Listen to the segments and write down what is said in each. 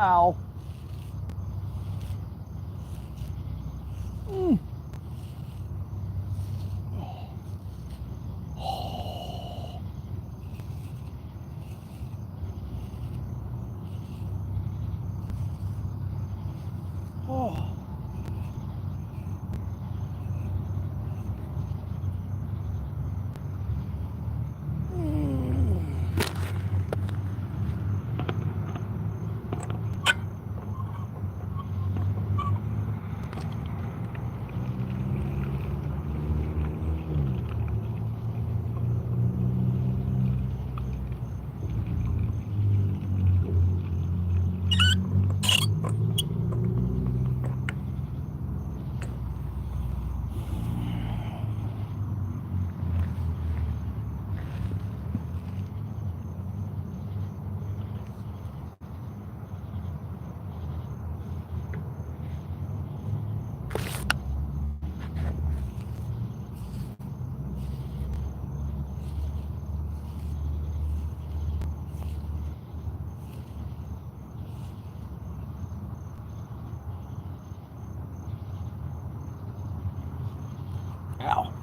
Ow. Mm. Oh. Ow.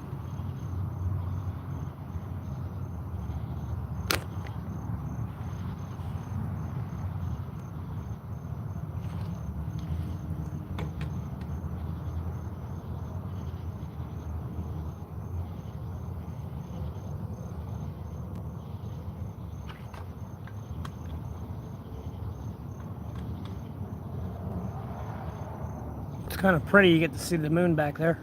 It's kind of pretty. You get to see the moon back there.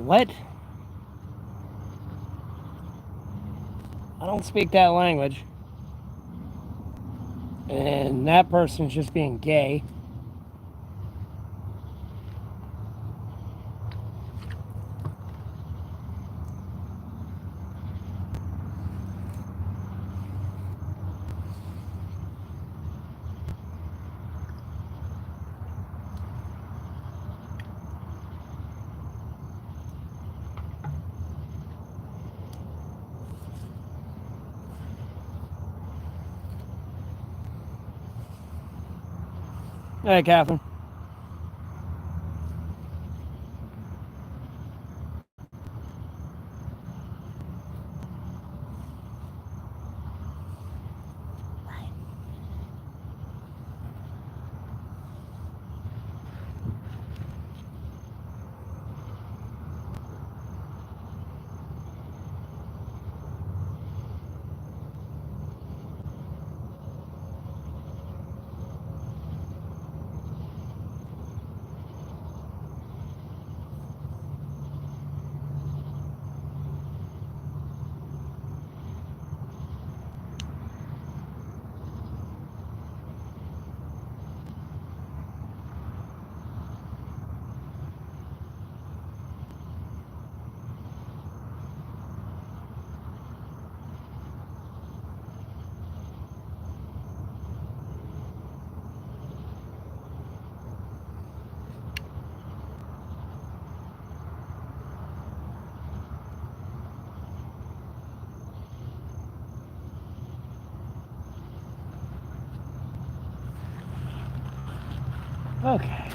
What? I don't speak that language. And that person's just being gay. Hey, Catherine. Okay.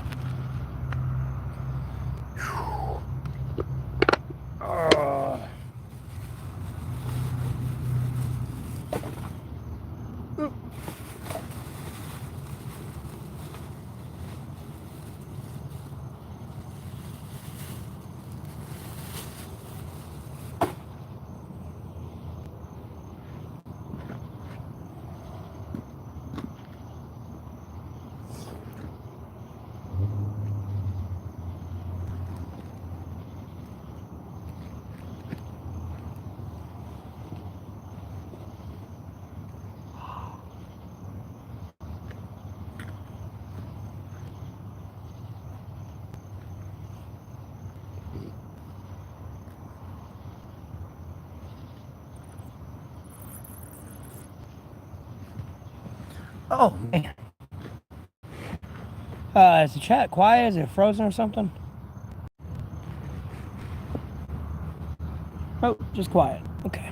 Oh, man. Is the chat quiet? Is it frozen or something? Oh, just quiet. Okay.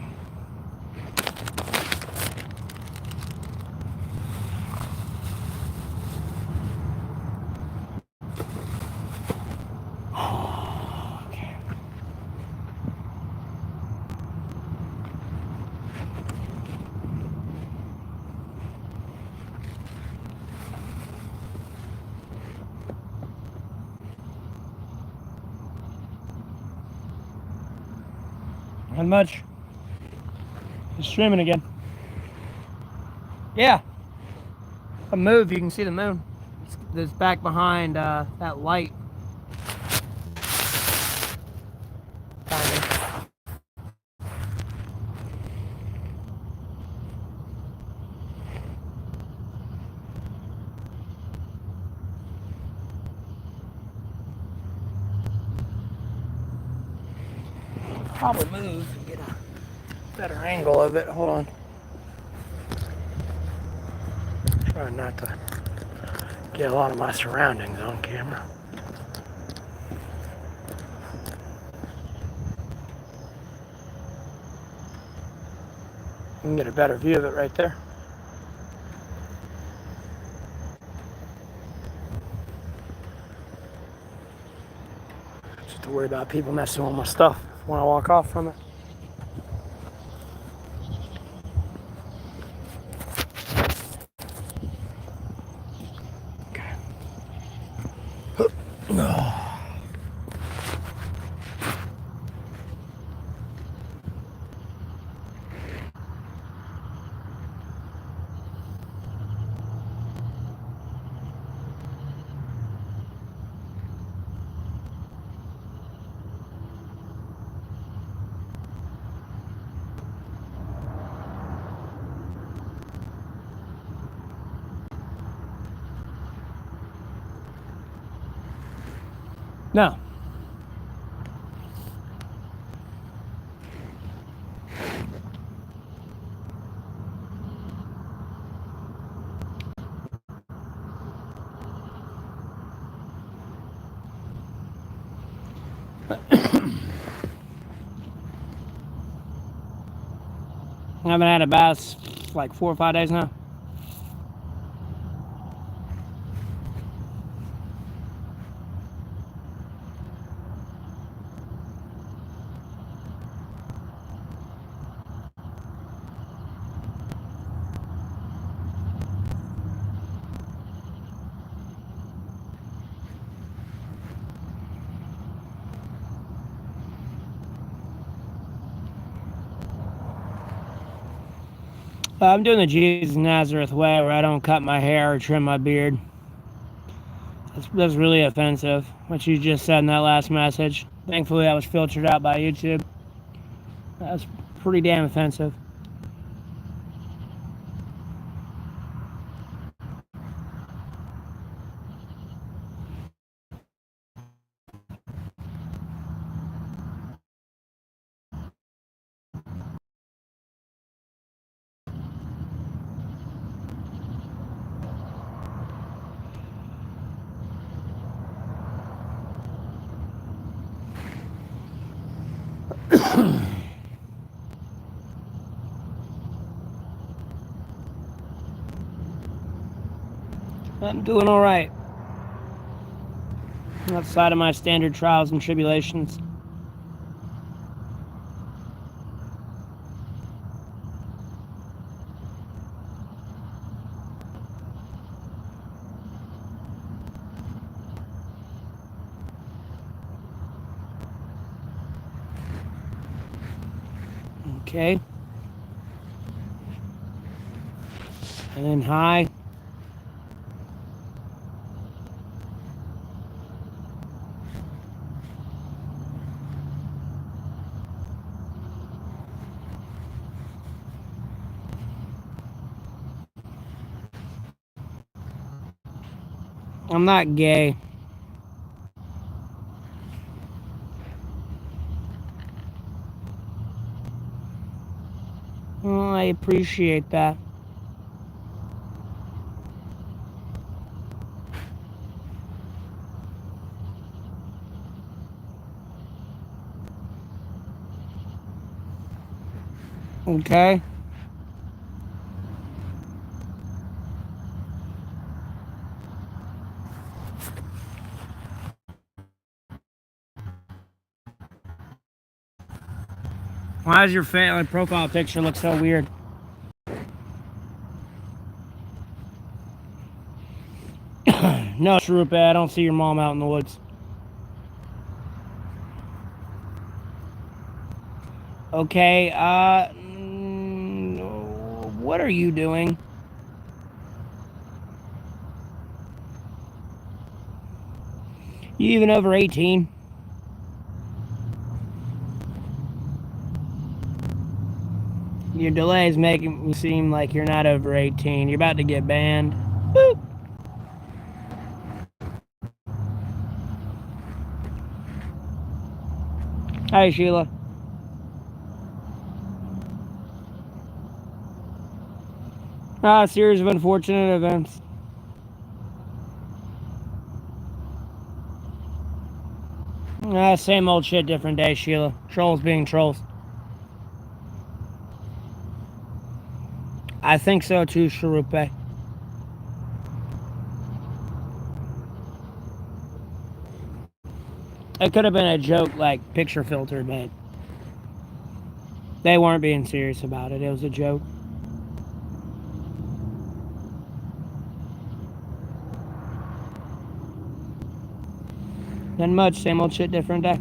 Okay. Not much. It's streaming again. Yeah. A move, you can see the moon. It's back behind that light. Kinda. Probably move and get a better angle of it. Hold on. Try not to get a lot of my surroundings on camera. You can get a better view of it right there. Just to worry about people messing with my stuff when I walk off from it. Okay. Now, I haven't had a bath like 4 or 5 days now. I'm doing the Jesus Nazareth Way where I don't cut my hair or trim my beard. That's really offensive, what you just said in that last message. Thankfully, that was filtered out by YouTube. That's pretty damn offensive. I'm doing all right. Outside of my standard trials and tribulations. Okay. And then high. I'm not gay. Well, I appreciate that. Okay. Why does your family profile picture look so weird? No, Shrupa, I don't see your mom out in the woods. Okay, what are you doing? You even over 18? Your delay is making me seem like you're not over 18. You're about to get banned. Boop. Hi, Sheila. A series of unfortunate events. Same old shit, different day, Sheila. Trolls being trolls. I think so too, Sharupe. It could have been a joke, like picture filter, but they weren't being serious about it. It was a joke. Nothing much, same old shit, different day.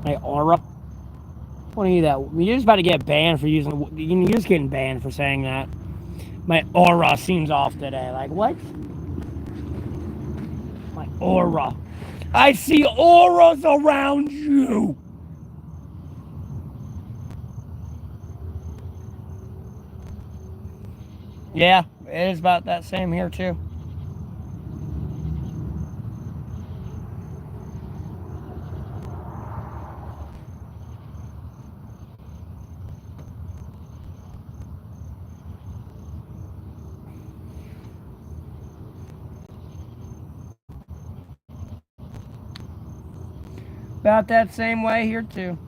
My aura. What are you that? You're just about to get banned for using. You're just getting banned for saying that. My aura seems off today. Like what? My aura. I see auras around you. Yeah, it is about that same here too. About that same way here too.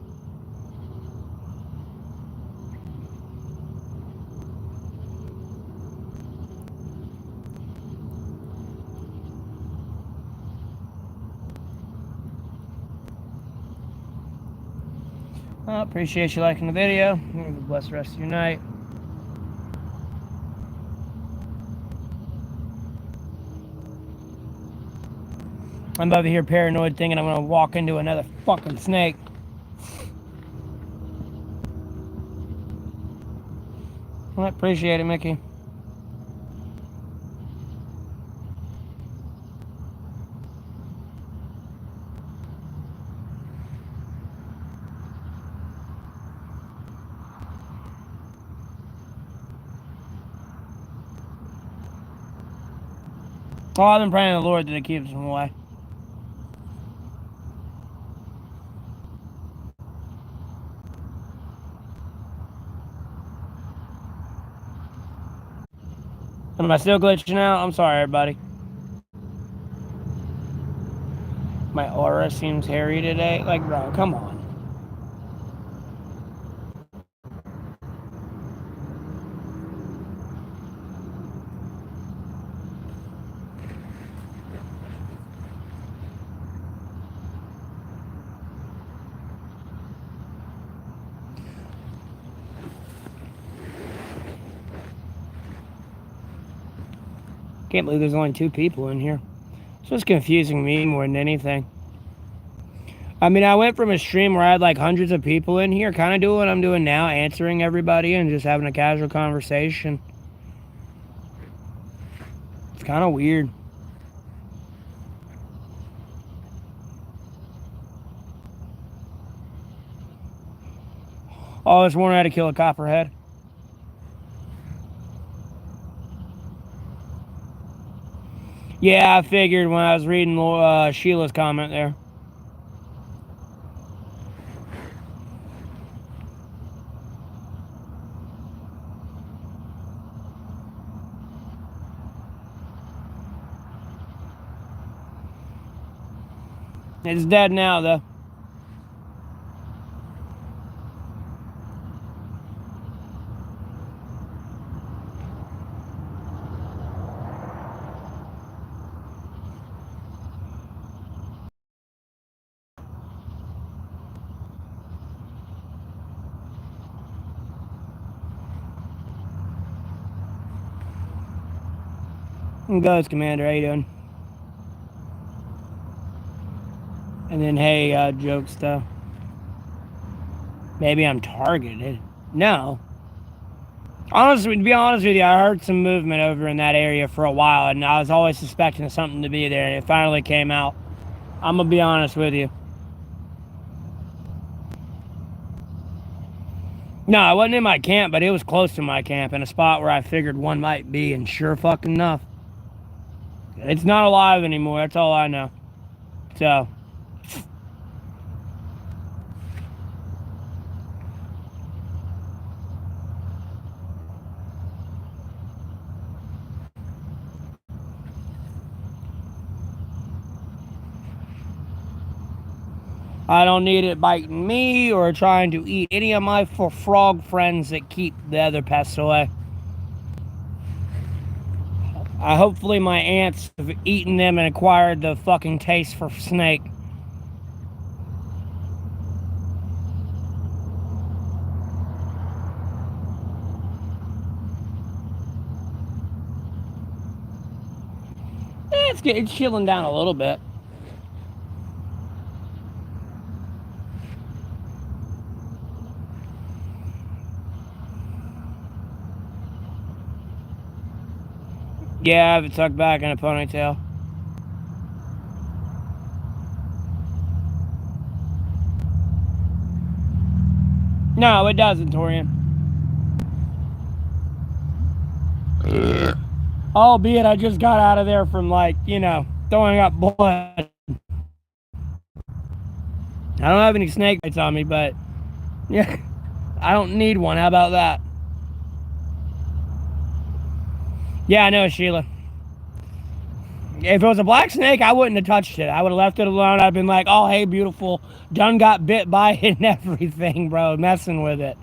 Well, appreciate you liking the video. Have a blessed rest of your night. I'm over here paranoid thinking I'm gonna walk into another fucking snake. Well, I appreciate it, Mickey. Oh, I've been praying to the Lord that it keeps them away. Am I still glitching out? I'm sorry, everybody. My aura seems hairy today. Like, bro, come on. Can't believe there's only 2 people in here. It's just confusing me more than anything. I mean, I went from a stream where I had like hundreds of people in here, kind of doing what I'm doing now, answering everybody and just having a casual conversation. It's kind of weird. Oh, this morning I had to kill a copperhead. Yeah, I figured when I was reading Sheila's comment there. It's dead now, though. Ghost Commander, how you doing? And then, hey, joke stuff. Maybe I'm targeted. No. Honestly, to be honest with you, I heard some movement over in that area for a while, and I was always suspecting something to be there, and it finally came out. I'm gonna be honest with you. No, I wasn't in my camp, but it was close to my camp, in a spot where I figured one might be, and sure fucking enough. It's not alive anymore, that's all I know. So... I don't need it biting me or trying to eat any of my frog friends that keep the other pests away. Hopefully my ants have eaten them and acquired the fucking taste for snake. It's chilling down a little bit. Yeah, I have it tucked back in a ponytail. No, it doesn't, Torian. Albeit I just got out of there from, like, you know, throwing up blood. I don't have any snake bites on me, but yeah, I don't need one. How about that? Yeah, I know, Sheila. If it was a black snake, I wouldn't have touched it. I would have left it alone. I'd been like, oh, hey, beautiful. Done got bit by it and everything, bro. Messing with it.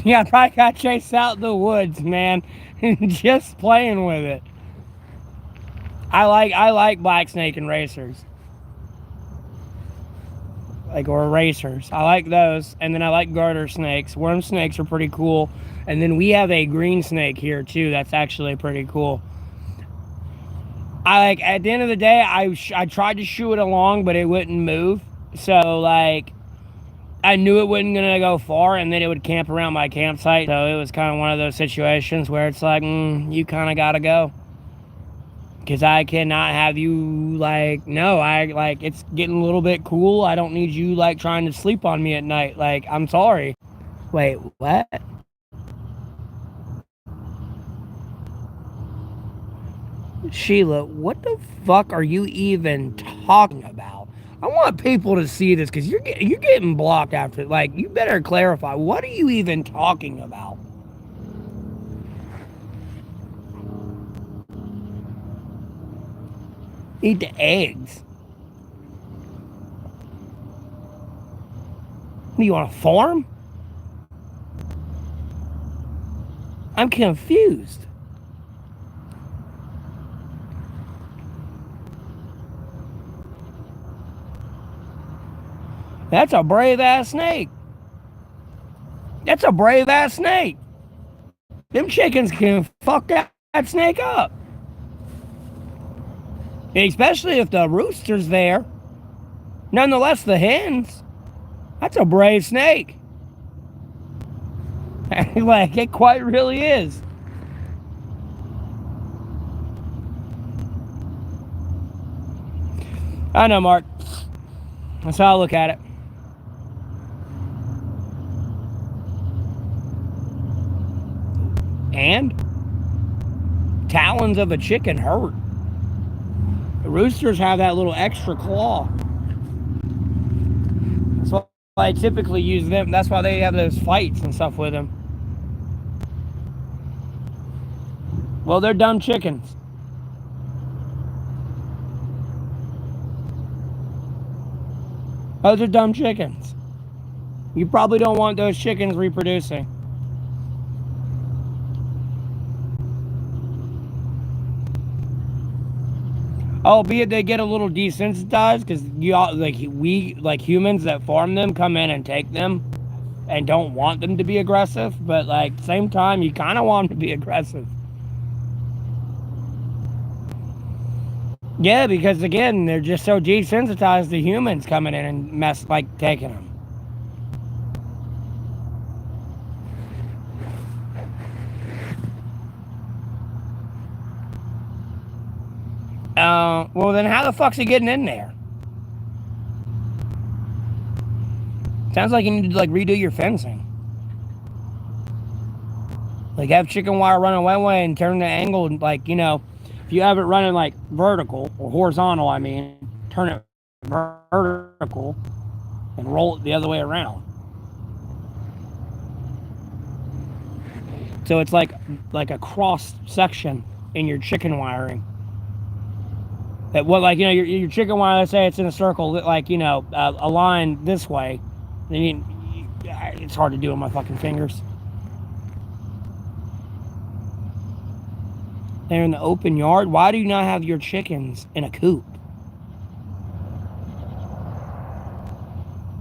Yeah, I probably got chased out in the woods, man. Just playing with it. I like black snake and racers. Or racers. I like those. And then I like garter snakes. Worm snakes are pretty cool. And then we have a green snake here too. That's actually pretty cool. At the end of the day, I tried to shoo it along, but it wouldn't move. So like, I knew it wasn't gonna go far, and then it would camp around my campsite. So it was kind of one of those situations where it's like, you kind of gotta go. Because I cannot have you, no, it's getting a little bit cool. I don't need you, trying to sleep on me at night. I'm sorry. Wait, what? Sheila, what the fuck are you even talking about? I want people to see this, because you're getting blocked after, you better clarify. What are you even talking about? Eat the eggs. You want a farm? I'm confused. That's a brave ass snake. That's a brave ass snake. Them chickens can fuck that snake up. Especially if the rooster's there. Nonetheless, the hens. That's a brave snake. It quite really is. I know, Mark. That's how I look at it. And? talons of a chicken hurt. The roosters have that little extra claw. That's why I typically use them. That's why they have those fights and stuff with them. Well, they're dumb chickens. Those are dumb chickens. You probably don't want those chickens reproducing. Albeit they get a little desensitized because we humans that farm them come in and take them and don't want them to be aggressive, but like same time you kind of want them to be aggressive. Yeah, because again they're just so desensitized to humans coming in and taking them. Well then how the fuck's he getting in there? Sounds like you need to redo your fencing. Have chicken wire running one way and turn the angle, if you have it running vertical or horizontal, turn it vertical and roll it the other way around. So it's like a cross section in your chicken wiring. That your chicken wire, let's say it's in a circle, a line this way. It's hard to do with my fucking fingers. They're in the open yard. Why do you not have your chickens in a coop?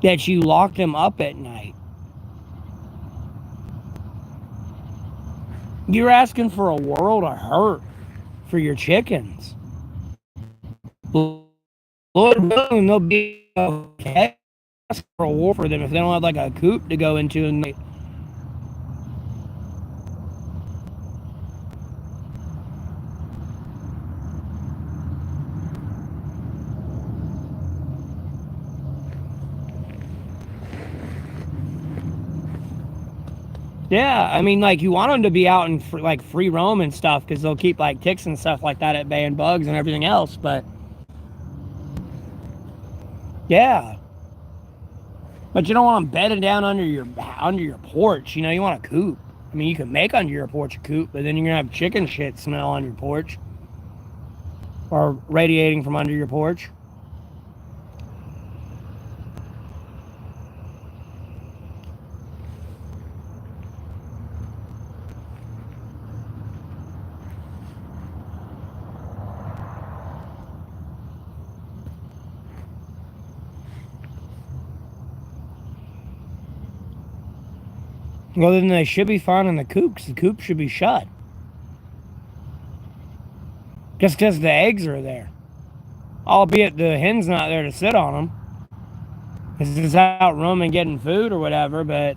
That you lock them up at night. You're asking for a world of hurt for your chickens. Lord willing, they'll be okay. Ask for a war for them if they don't have a coop to go into and yeah, you want them to be out in free roam and stuff because they'll keep ticks and stuff like that at bay and bugs and everything else, but yeah. But you don't want them bedded down under your porch. You want a coop. You can make under your porch a coop, but then you're going to have chicken shit smell on your porch. Or radiating from under your porch. Well, then they should be fine in the coop, because the coop should be shut. Just because the eggs are there. Albeit the hen's not there to sit on them. Because it's out roaming getting food or whatever, but...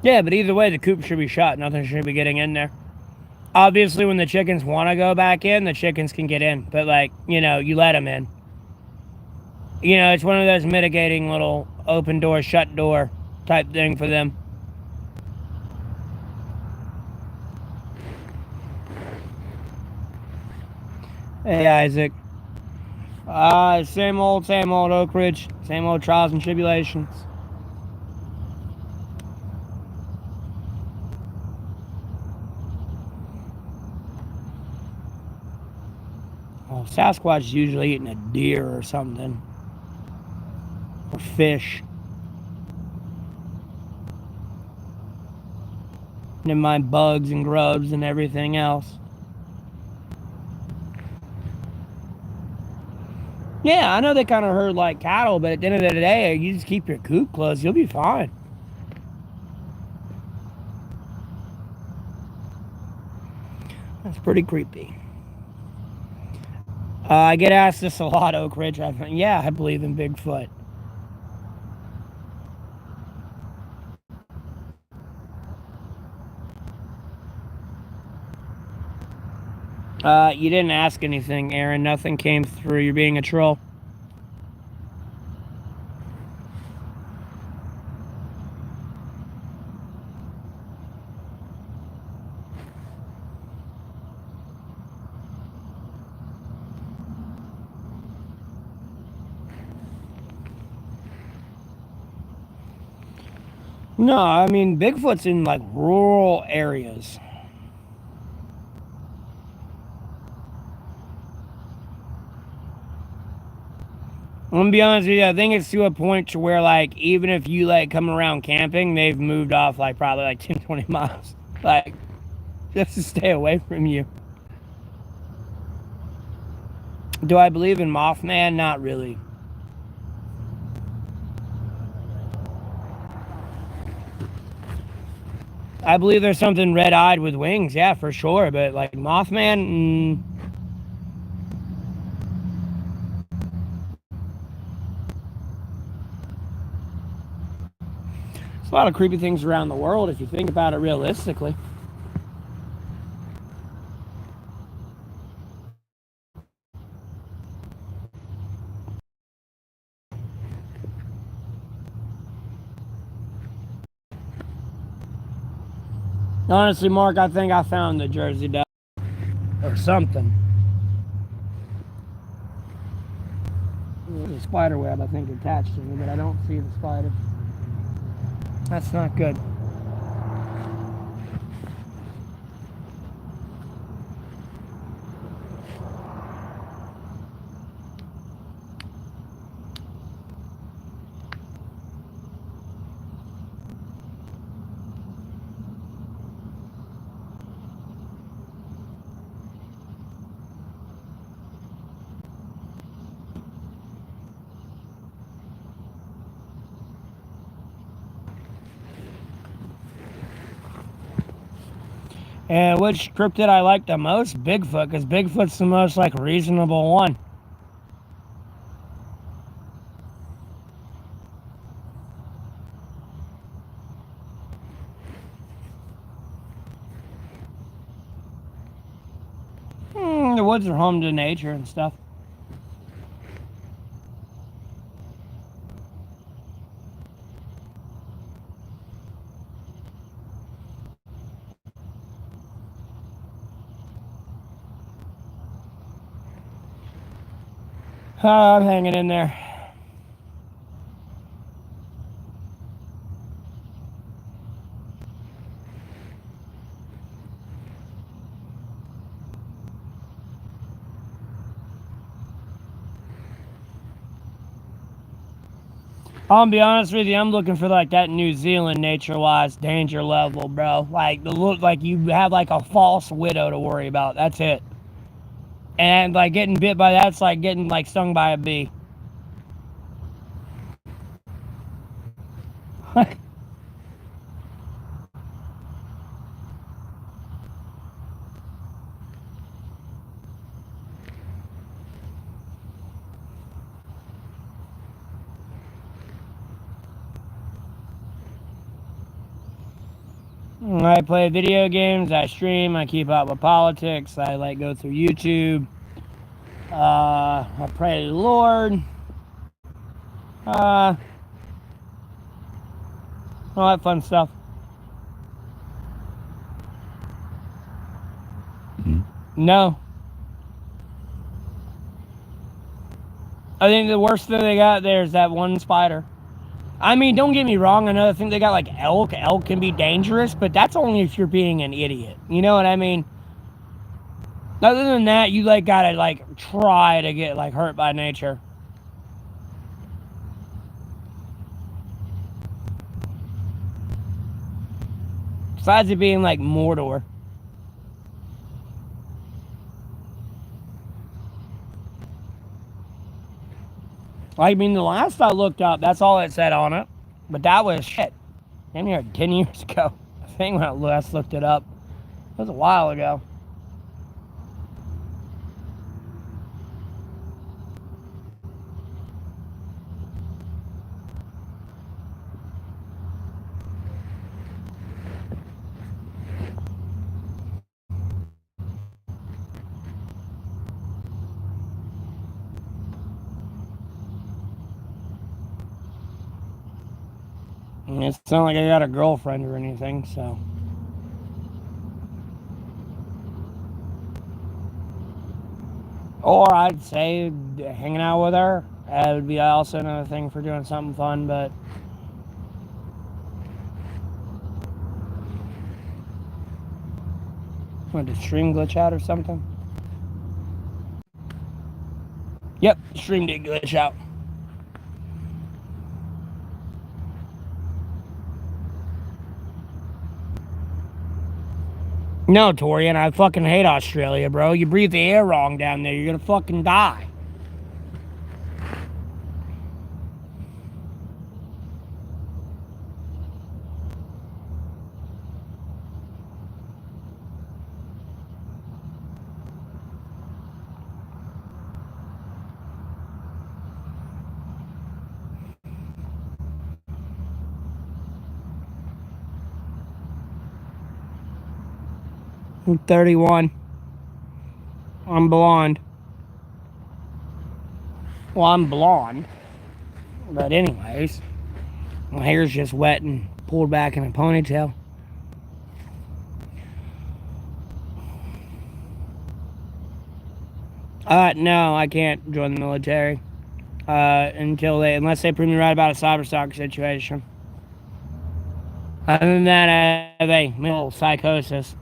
Yeah, but either way, the coop should be shut. Nothing should be getting in there. Obviously, when the chickens want to go back in, the chickens can get in. But, you let them in. It's one of those mitigating little open door, shut door type thing for them. Hey, Isaac. Same old Oak Ridge. Same old trials and tribulations. Well, Sasquatch is usually eating a deer or something. Or fish. Never mind bugs and grubs and everything else. Yeah, I know they kind of herd like cattle, but at the end of the day, you just keep your coop closed, you'll be fine. That's pretty creepy. I get asked this a lot, Oak Ridge. Yeah, I believe in Bigfoot. You didn't ask anything, Aaron. Nothing came through. You're being a troll. No, I mean, Bigfoot's in like rural areas. I'm gonna be honest with you, I think it's to a point to where, like, even if you, like, come around camping, they've moved off, like, probably, like, 10, 20 miles. Like, just to stay away from you. Do I believe in Mothman? Not really. I believe there's something red-eyed with wings, yeah, for sure. But, like, Mothman, there's a lot of creepy things around the world if you think about it realistically. Honestly, Mark, I think I found the Jersey Devil or something. There's a spider web, I think, attached to me, but I don't see the spider. That's not good. And which cryptid I like the most? Bigfoot, because Bigfoot's the most, like, reasonable one. The woods are home to nature and stuff. I'm hanging in there. I'll be honest with you, I'm looking for like that New Zealand nature-wise danger level, bro. Like the look, like you have like a false widow to worry about. That's it. And like getting bit by that's like getting like stung by a bee. I play video games, I stream, I keep up with politics, I like go through YouTube. I pray to the Lord. All that fun stuff. No. I think the worst thing they got there is that one spider. I mean, don't get me wrong. Another thing they got like elk. Elk can be dangerous, but that's only if you're being an idiot. You know what I mean? Other than that, you like gotta like try to get like hurt by nature. Besides it being like Mordor. I mean, the last I looked up, that's all it said on it. But that was shit. Damn near 10 years ago. I think when I last looked it up. It was a while ago. And it's not like I got a girlfriend or anything, so. Or I'd say hanging out with her. That would be also another thing for doing something fun, but. What, did the stream glitch out or something? Yep, the stream did glitch out. No, Torian, I fucking hate Australia, bro. You breathe the air wrong down there, you're gonna fucking die. I'm 31. I'm blonde. Well, I'm blonde. But anyways, my hair's just wet and pulled back in a ponytail. No, I can't join the military. Unless they prove me right about a cyberstalker situation. Other than that, I have a mental psychosis.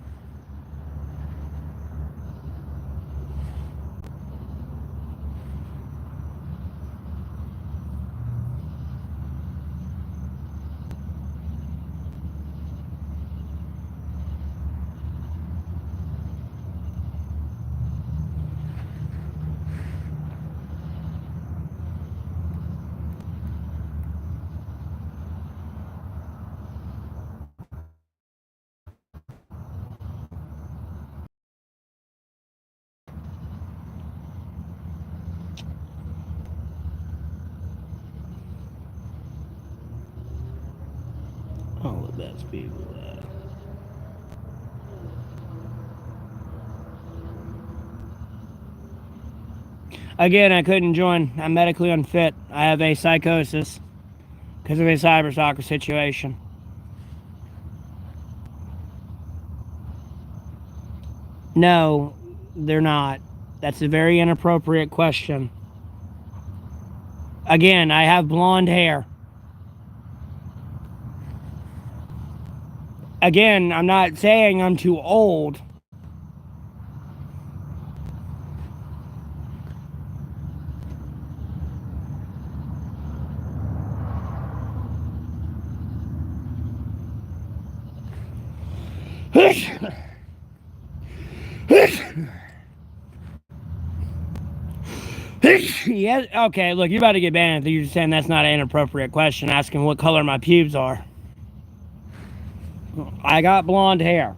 All the best people. Again, I couldn't join. I'm medically unfit. I have a psychosis because of a cyberstalker situation. No, they're not. That's a very inappropriate question. Again, I have blonde hair. Again, I'm not saying I'm too old. Yeah, okay, look, you're about to get banned if you're saying that's not an inappropriate question, asking what color my pubes are. I got blonde hair.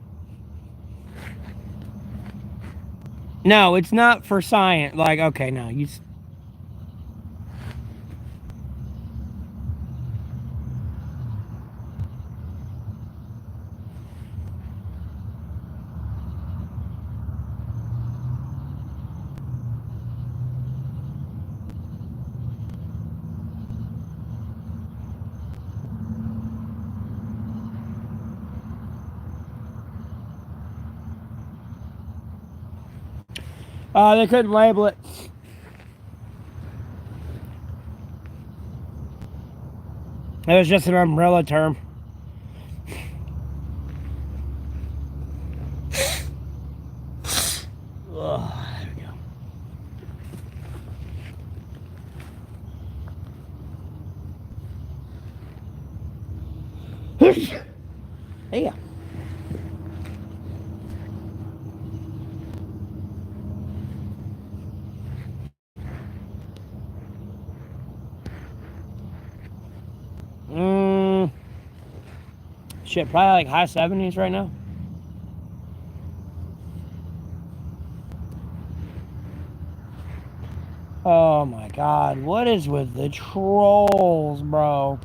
No, it's not for science. Like, okay, no, you... They couldn't label it. It was just an umbrella term. Oh, there we go. Yeah. shit, probably like high 70s right now. Oh my god, what is with the trolls, bro?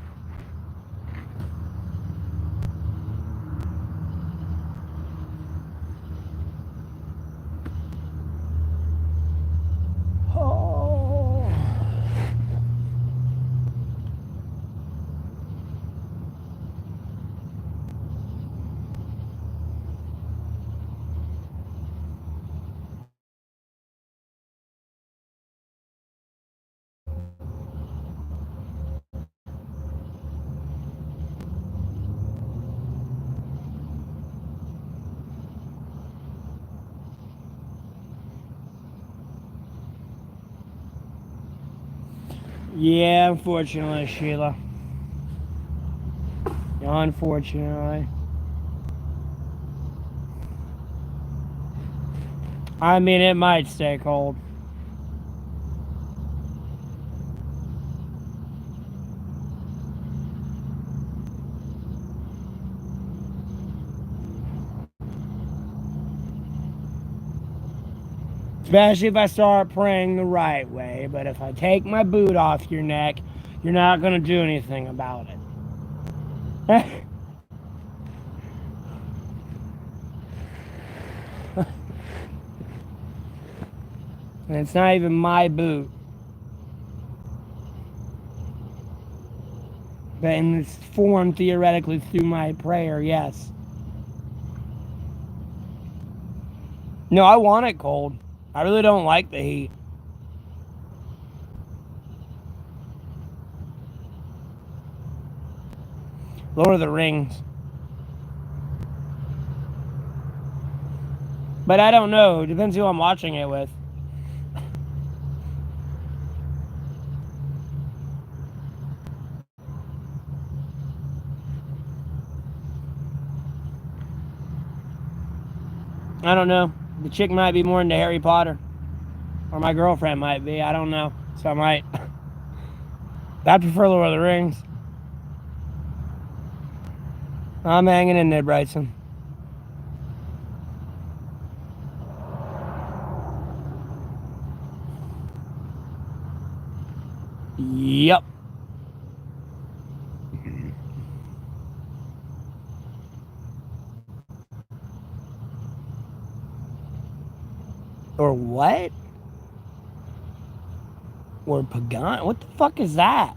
Oh. Yeah, unfortunately, Sheila. Unfortunately. I mean, it might stay cold. Especially if I start praying the right way. But if I take my boot off your neck, you're not going to do anything about it. And it's not even my boot. But in this form, theoretically, through my prayer, yes. No, I want it cold. I really don't like the heat. Lord of the Rings. But I don't know. It depends who I'm watching it with. I don't know. The chick might be more into Harry Potter. Or my girlfriend might be. I don't know. So I might. I prefer Lord of the Rings. I'm hanging in there, Bryson. Yep. Or what? Or Pagan? What the fuck is that?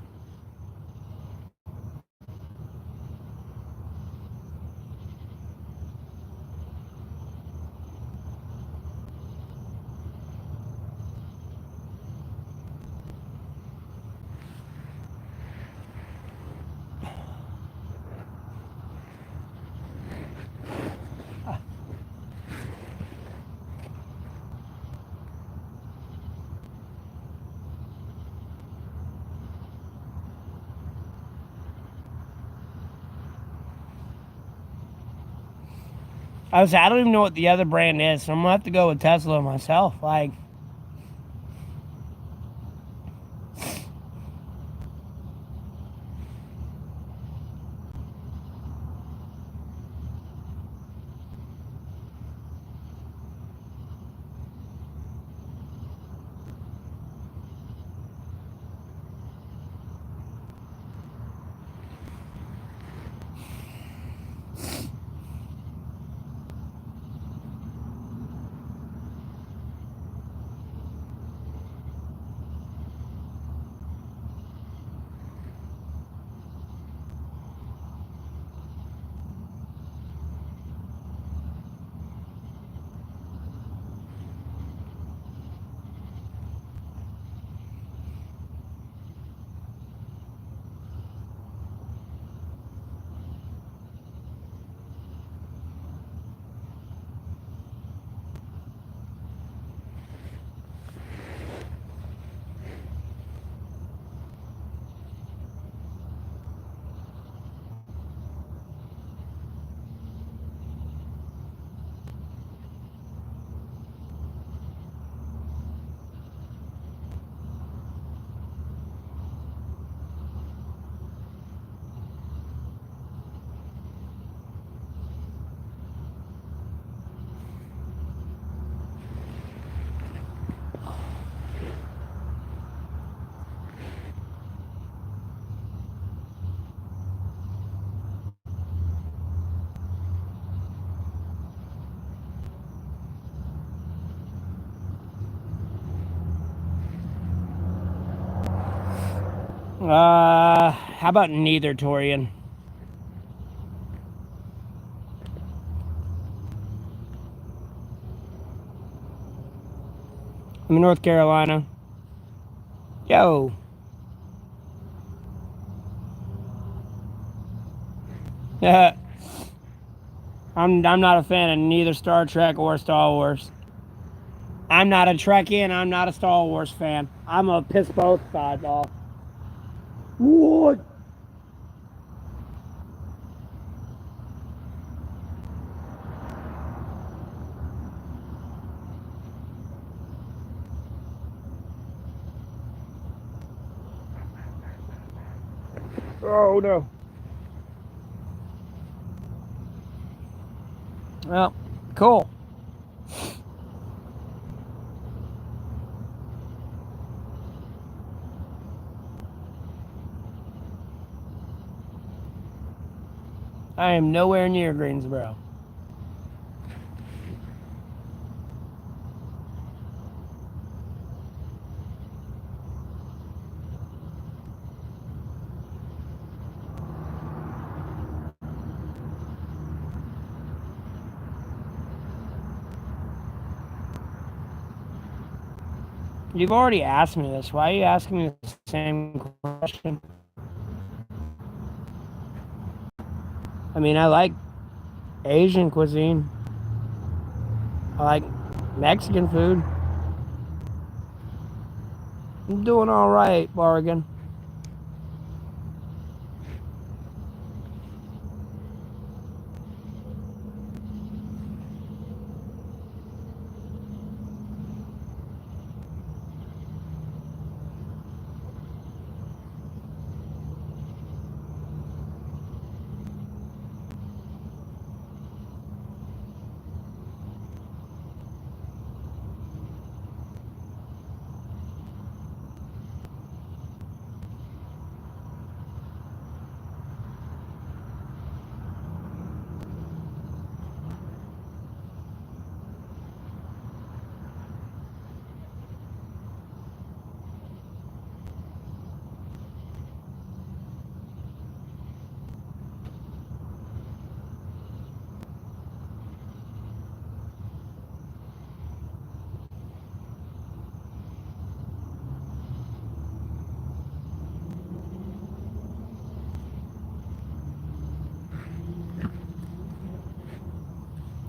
I don't even know what the other brand is, so I'm gonna have to go with Tesla myself. Like, How about neither, Torian? I'm in North Carolina. Yo. I'm not a fan of neither Star Trek or Star Wars. I'm not a Trekkie and I'm not a Star Wars fan. I'm gonna piss both sides off. What? Oh no. Well, cool. I am nowhere near Greensboro. You've already asked me this. Why are you asking me the same question? I mean, I like Asian cuisine. I like Mexican food. I'm doing all right, Bargain.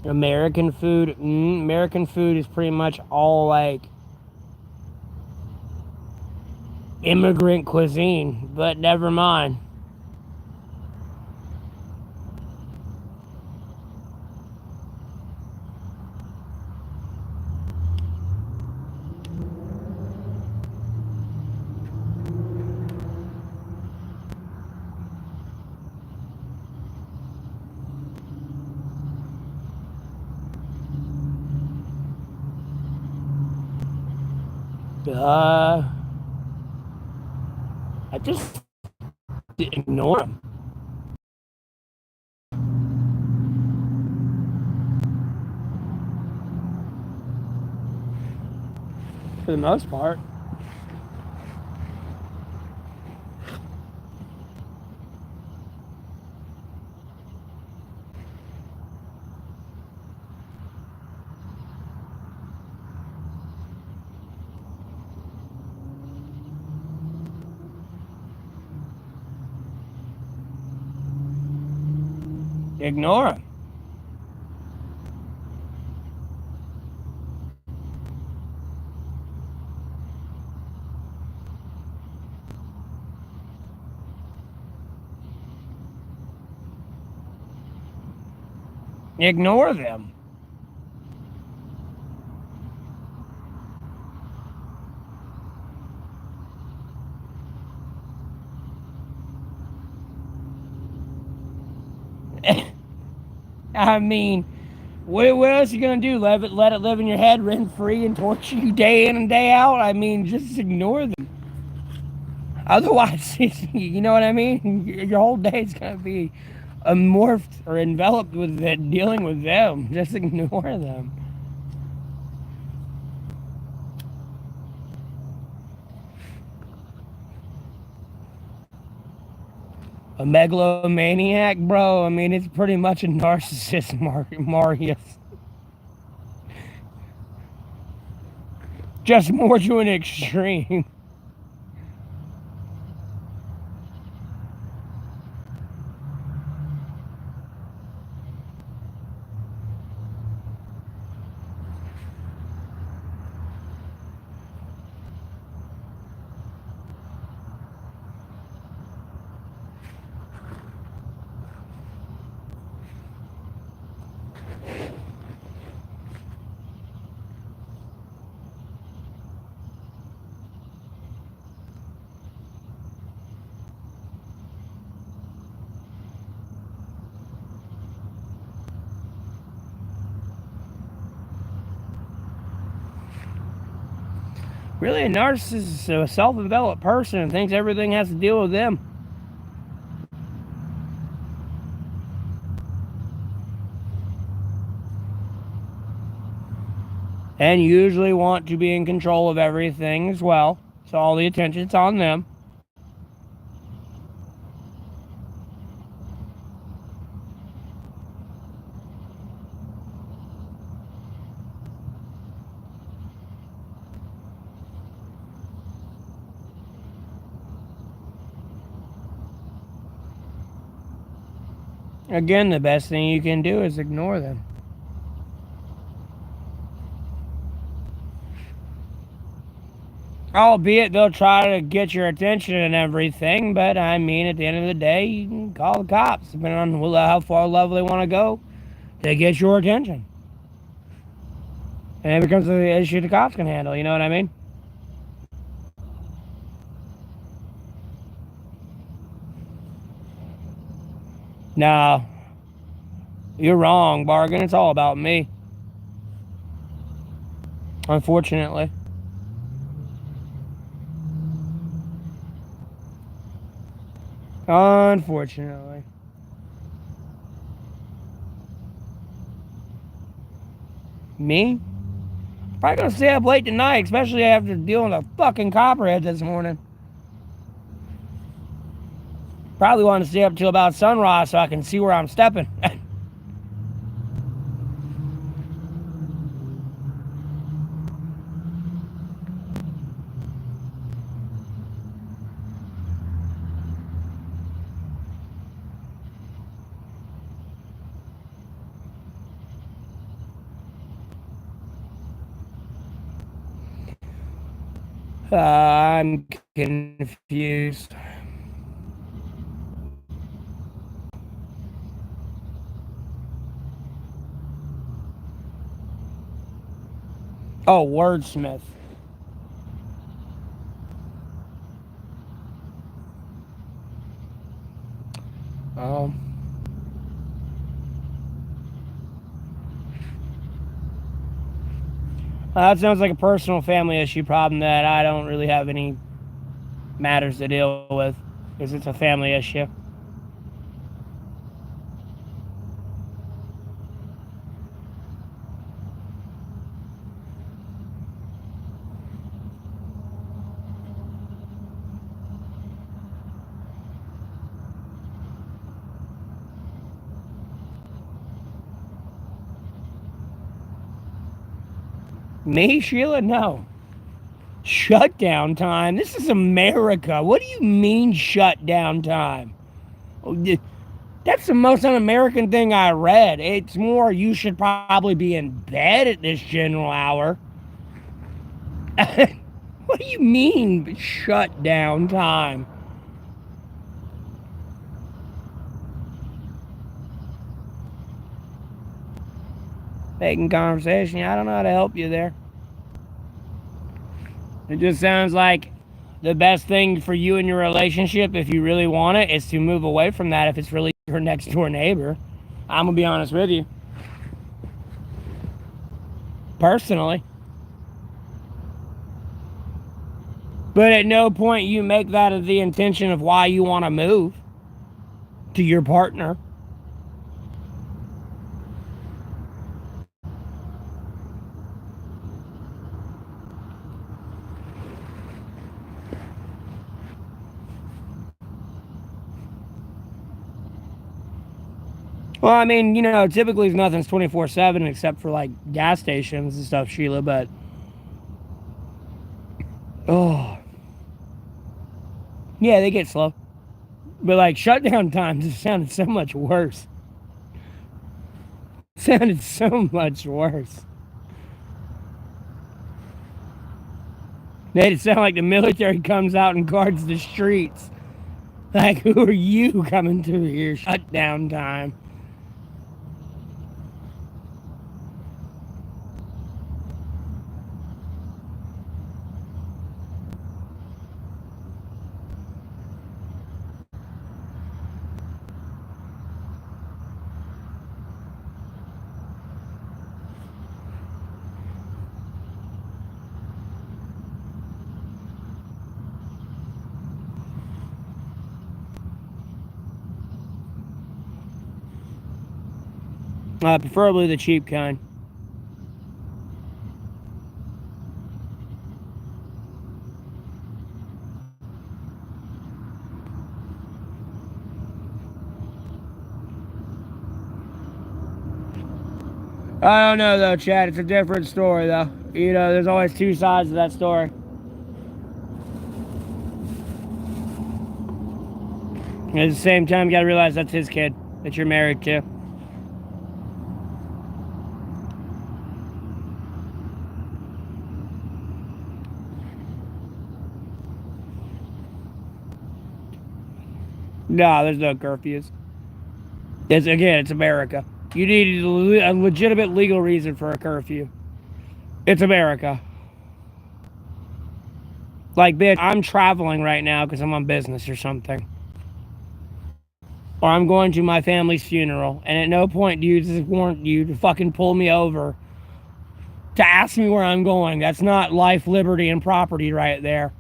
American food. American food is pretty much all like immigrant cuisine, but never mind. I just ignore them. For the most part. Ignore them. Ignore them. I mean, what else are you gonna do? Let it live in your head rent free and torture you day in and day out? I mean, just ignore them. Otherwise, you know what I mean? Your whole day's gonna be morphed or enveloped with it, dealing with them. Just ignore them. A megalomaniac, bro. I mean, it's pretty much a narcissist, Marius. Just more to an extreme. Really, a narcissist is a self-developed person and thinks everything has to deal with them. And usually want to be in control of everything as well. So all the attention's on them. Again, the best thing you can do is ignore them. Albeit they'll try to get your attention and everything, but I mean, at the end of the day, you can call the cops, depending on how far level they want to go to get your attention. And it becomes an issue the cops can handle, you know what I mean? No, you're wrong, Bargain. It's all about me. Unfortunately. Unfortunately. Me? Probably gonna stay up late tonight, especially after dealing with a fucking copperhead this morning. Probably want to stay up till about sunrise so I can see where I'm stepping. I'm confused. Oh, wordsmith. Oh. That sounds like a personal family issue problem that I don't really have any matters to deal with, because it's a family issue. Me, Sheila? No. Shutdown time? This is America. What do you mean shutdown time? That's the most un-American thing I read. It's more you should probably be in bed at this general hour. What do you mean shutdown time? Making conversation. I don't know how to help you there. It just sounds like the best thing for you and your relationship, if you really want it, is to move away from that if it's really your next door neighbor. I'm going to be honest with you. Personally. But at no point you make that the intention of why you want to move to your partner. Well, I mean, you know, typically nothing's 24/7 except for like gas stations and stuff, Sheila, but oh, yeah, they get slow. But like shutdown times, it sounded so much worse. It sounded so much worse. Made it sound like the military comes out and guards the streets. Like, who are you coming through here? Shutdown time. Preferably the cheap kind. I don't know though, Chad. It's a different story though. You know, there's always two sides to that story. And at the same time, you gotta realize that's his kid that you're married to. No, there's no curfews. It's America. You need a legitimate legal reason for a curfew. It's America. Like, bitch, I'm traveling right now because I'm on business or something. Or I'm going to my family's funeral, and at no point do you just want you to fucking pull me over to ask me where I'm going. That's not life, liberty, and property right there.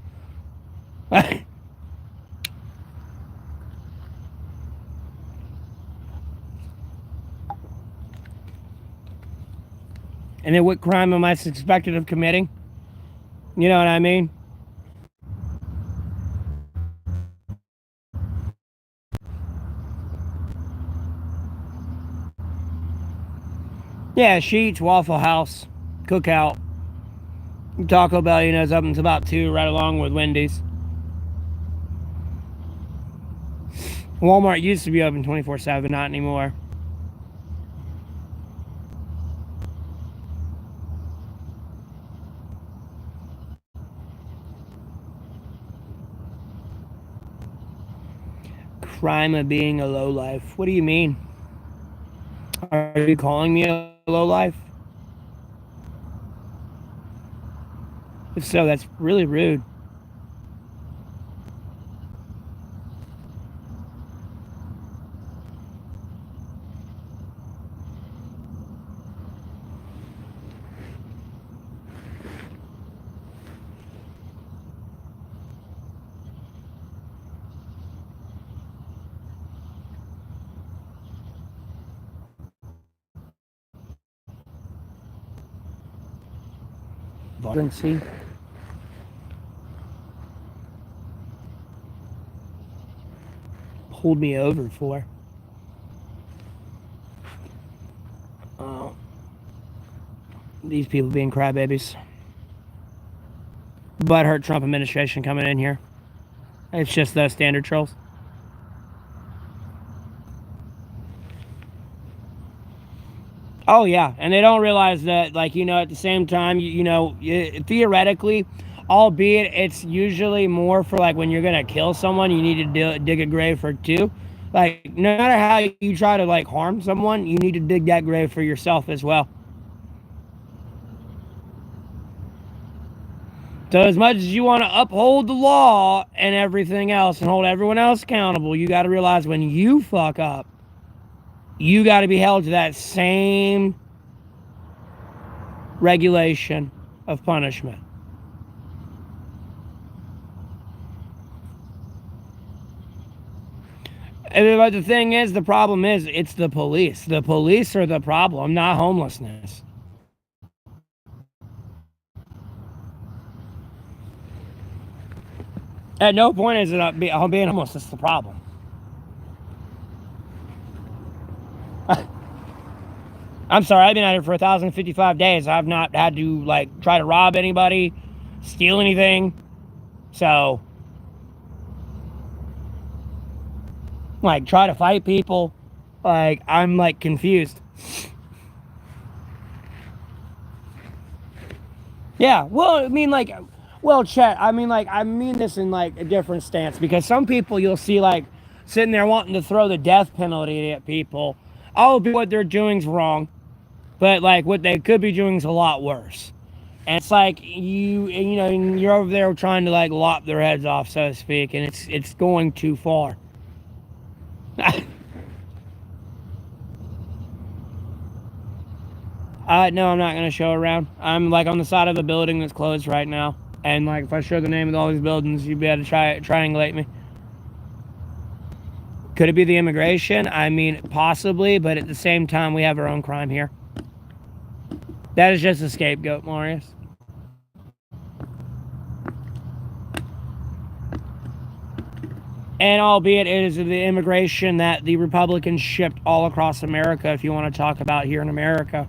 And then what crime am I suspected of committing? You know what I mean? Yeah, Sheets, Waffle House, Cookout, Taco Bell, you know, is up until about 2, right along with Wendy's. Walmart used to be open 24/7, not anymore. Crime of being a lowlife. What do you mean? Are you calling me a lowlife? If so, that's really rude. Vagrancy. Pulled me over for. These people being crybabies. Butthurt Trump administration coming in here. It's just the standard trolls. Oh yeah, and they don't realize that, like, you know, at the same time, theoretically, albeit it's usually more for like when you're gonna kill someone, you need to dig a grave for two. Like, no matter how you try to like harm someone, you need to dig that grave for yourself as well. So as much as you want to uphold the law and everything else and hold everyone else accountable, you got to realize when you fuck up, you got to be held to that same regulation of punishment. But the thing is, the problem is, it's the police. The police are the problem, not homelessness. At no point is it being homeless that's the problem. I'm sorry, I've been out here for 1,055 days. I've not had to, like, try to rob anybody, steal anything. So, like, try to fight people. Like, I'm, like, confused. Yeah, well, I mean, like, well, Chet, I mean, like, I mean this in, like, a different stance. Because some people you'll see, like, sitting there wanting to throw the death penalty at people. Albeit what they're doing's wrong. But, like, what they could be doing is a lot worse. And it's like, you know, you're over there trying to, like, lop their heads off, so to speak. And it's going too far. No, I'm not going to show around. I'm, like, on the side of a building that's closed right now. And, like, if I show the name of all these buildings, you'd be able to triangulate me. Could it be the immigration? I mean, possibly, but at the same time, we have our own crime here. That is just a scapegoat, Marius. And albeit it is the immigration that the Republicans shipped all across America, if you want to talk about here in America.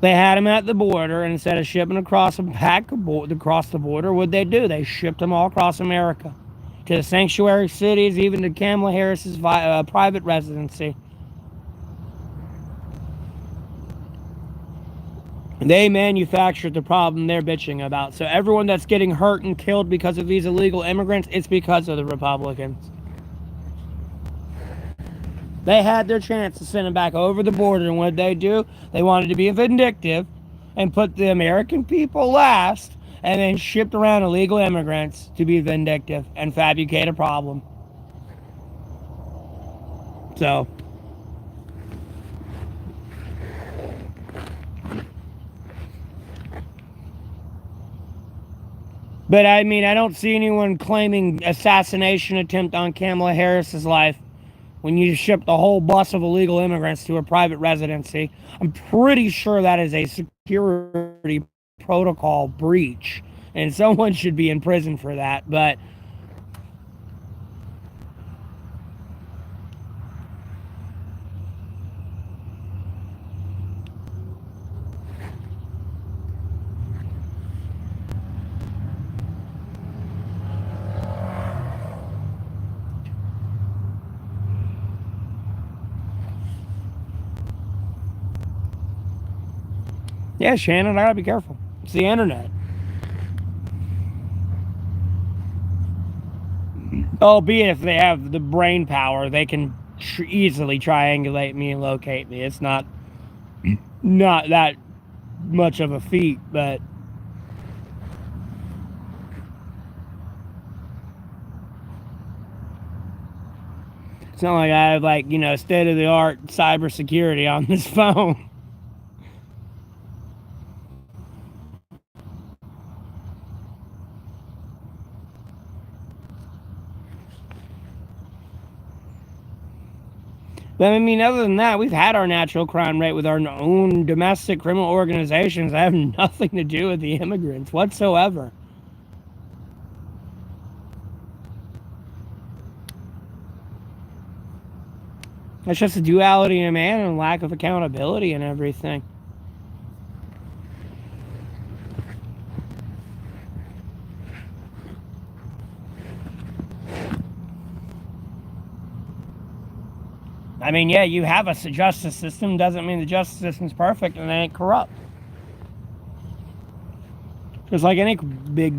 They had them at the border, and instead of shipping across them back across the border, what'd they do? They shipped them all across America. To the sanctuary cities, even to Kamala Harris's private residency. They manufactured the problem they're bitching about. So everyone that's getting hurt and killed because of these illegal immigrants, it's because of the Republicans. They had their chance to send them back over the border, and what did they do? They wanted to be vindictive and put the American people last, and then shipped around illegal immigrants to be vindictive and fabricate a problem. So, but I mean, I don't see anyone claiming assassination attempt on Kamala Harris's life when you ship the whole bus of illegal immigrants to a private residency. I'm pretty sure that is a security protocol breach, and someone should be in prison for that. But yeah, Shannon, I gotta be careful. It's the internet. Albeit if they have the brain power, they can easily triangulate me and locate me. It's not that much of a feat, but it's not like I have, like, you know, state-of-the-art cybersecurity on this phone. But I mean, other than that, we've had our natural crime rate with our own domestic criminal organizations. I have nothing to do with the immigrants whatsoever. It's just a duality in man and lack of accountability and everything. I mean, yeah, you have a justice system, doesn't mean the justice system's perfect and it ain't corrupt. Just like any big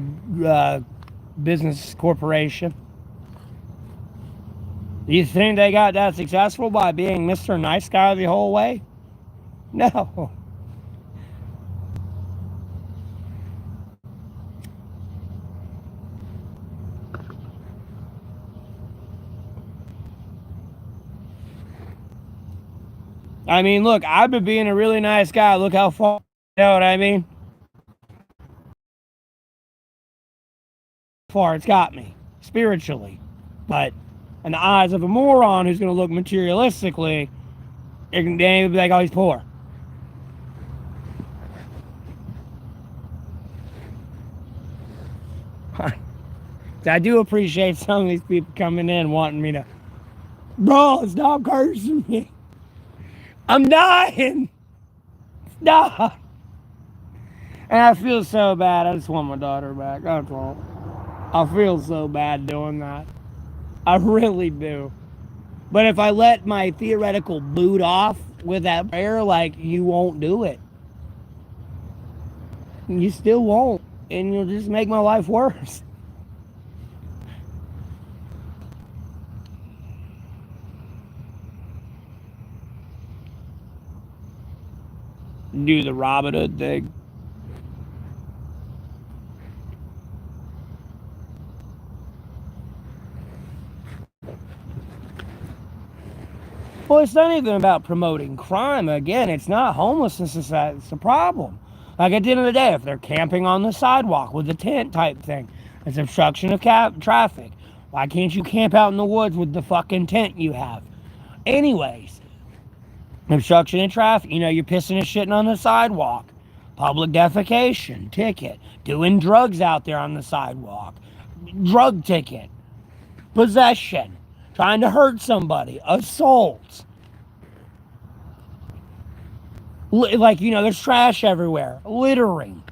business corporation. You think they got that successful by being Mr. Nice Guy the whole way? No. I mean, look, I've been being a really nice guy. Look how far, you know what I mean? Far it's got me, spiritually. But in the eyes of a moron who's going to look materialistically, they be like, oh, he's poor. I do appreciate some of these people coming in wanting me to, bro, stop cursing me. I'm dying. Stop. And I feel so bad. I just want my daughter back. That's all. I feel so bad doing that. I really do. But if I let my theoretical boot off with that prayer, like, you won't do it. You still won't. And you'll just make my life worse. Do the Robin Hood thing. Well, it's not even about promoting crime. Again, it's not homelessness that's the problem. Like, at the end of the day, if they're camping on the sidewalk with a tent type thing, it's obstruction of traffic. Why can't you camp out in the woods with the fucking tent you have? Anyways, obstruction of traffic. You know, you're pissing and shitting on the sidewalk. Public defecation, ticket. Doing drugs out there on the sidewalk, drug ticket. Possession. Trying to hurt somebody. Assault. Like, you know, there's trash everywhere. Littering.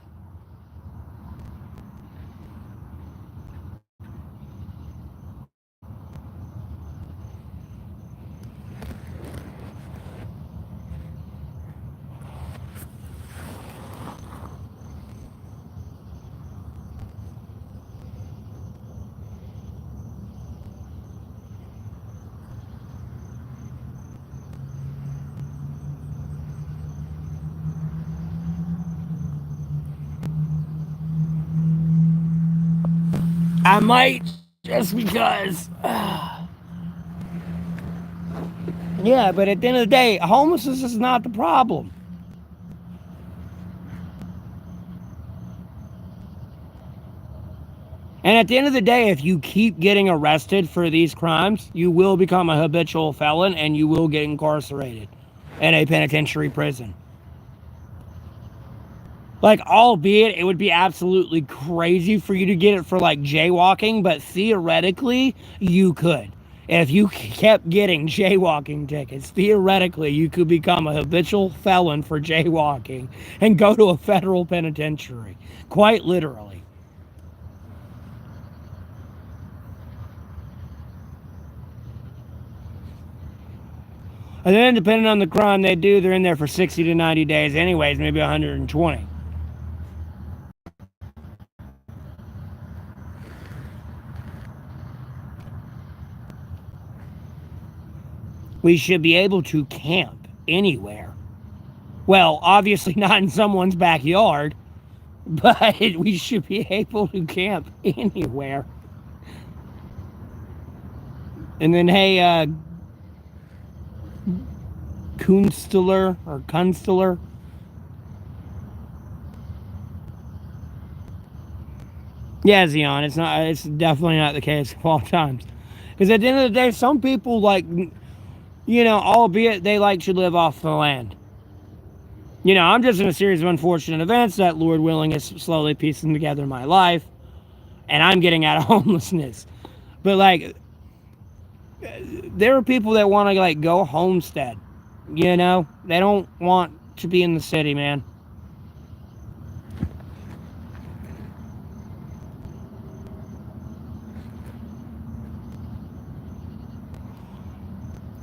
I might, just because. Yeah, but at the end of the day, homelessness is not the problem. And at the end of the day, if you keep getting arrested for these crimes, you will become a habitual felon and you will get incarcerated in a penitentiary prison. Like, albeit it would be absolutely crazy for you to get it for, like, jaywalking, but theoretically, you could. If you kept getting jaywalking tickets, theoretically, you could become a habitual felon for jaywalking and go to a federal penitentiary. Quite literally. And then, depending on the crime they do, they're in there for 60 to 90 days anyways, maybe 120. We should be able to camp anywhere. Well, obviously not in someone's backyard, but we should be able to camp anywhere. And then, hey, Kunstler or Kunstler. Yeah, Zion, it's not. It's definitely not the case of all times. Because at the end of the day, some people, like, you know, albeit they like to live off the land. You know, I'm just in a series of unfortunate events that, Lord willing, is slowly piecing together my life, and I'm getting out of homelessness. But, like, there are people that want to, like, go homestead. You know, they don't want to be in the city, man.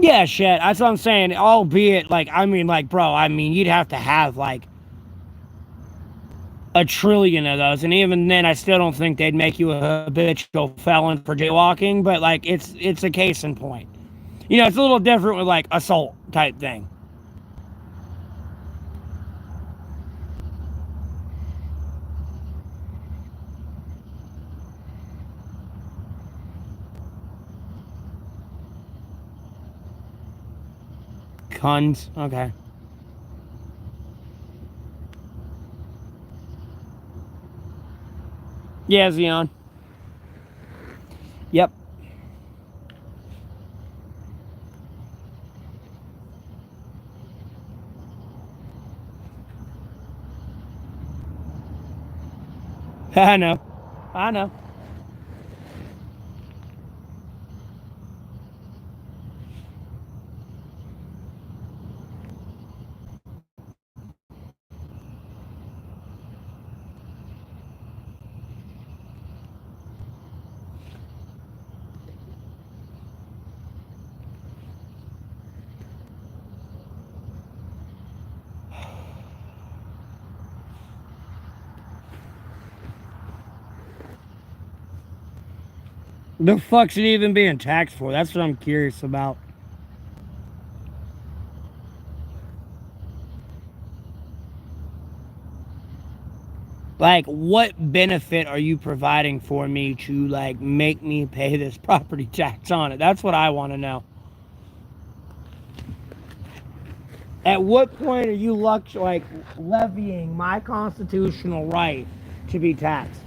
Yeah, shit. That's what I'm saying. Albeit, like, I mean, like, bro, I mean, you'd have to have, like, a trillion of those, and even then, I still don't think they'd make you a habitual felon for jaywalking. But, like, it's a case in point. You know, it's a little different with, like, assault type thing. Cons. Okay. Yeah, Zion. Yep. I know. I know. The fuck's it even being taxed for? That's what I'm curious about. Like, what benefit are you providing for me to, like, make me pay this property tax on it? That's what I want to know. At what point are you, like, levying my constitutional right to be taxed?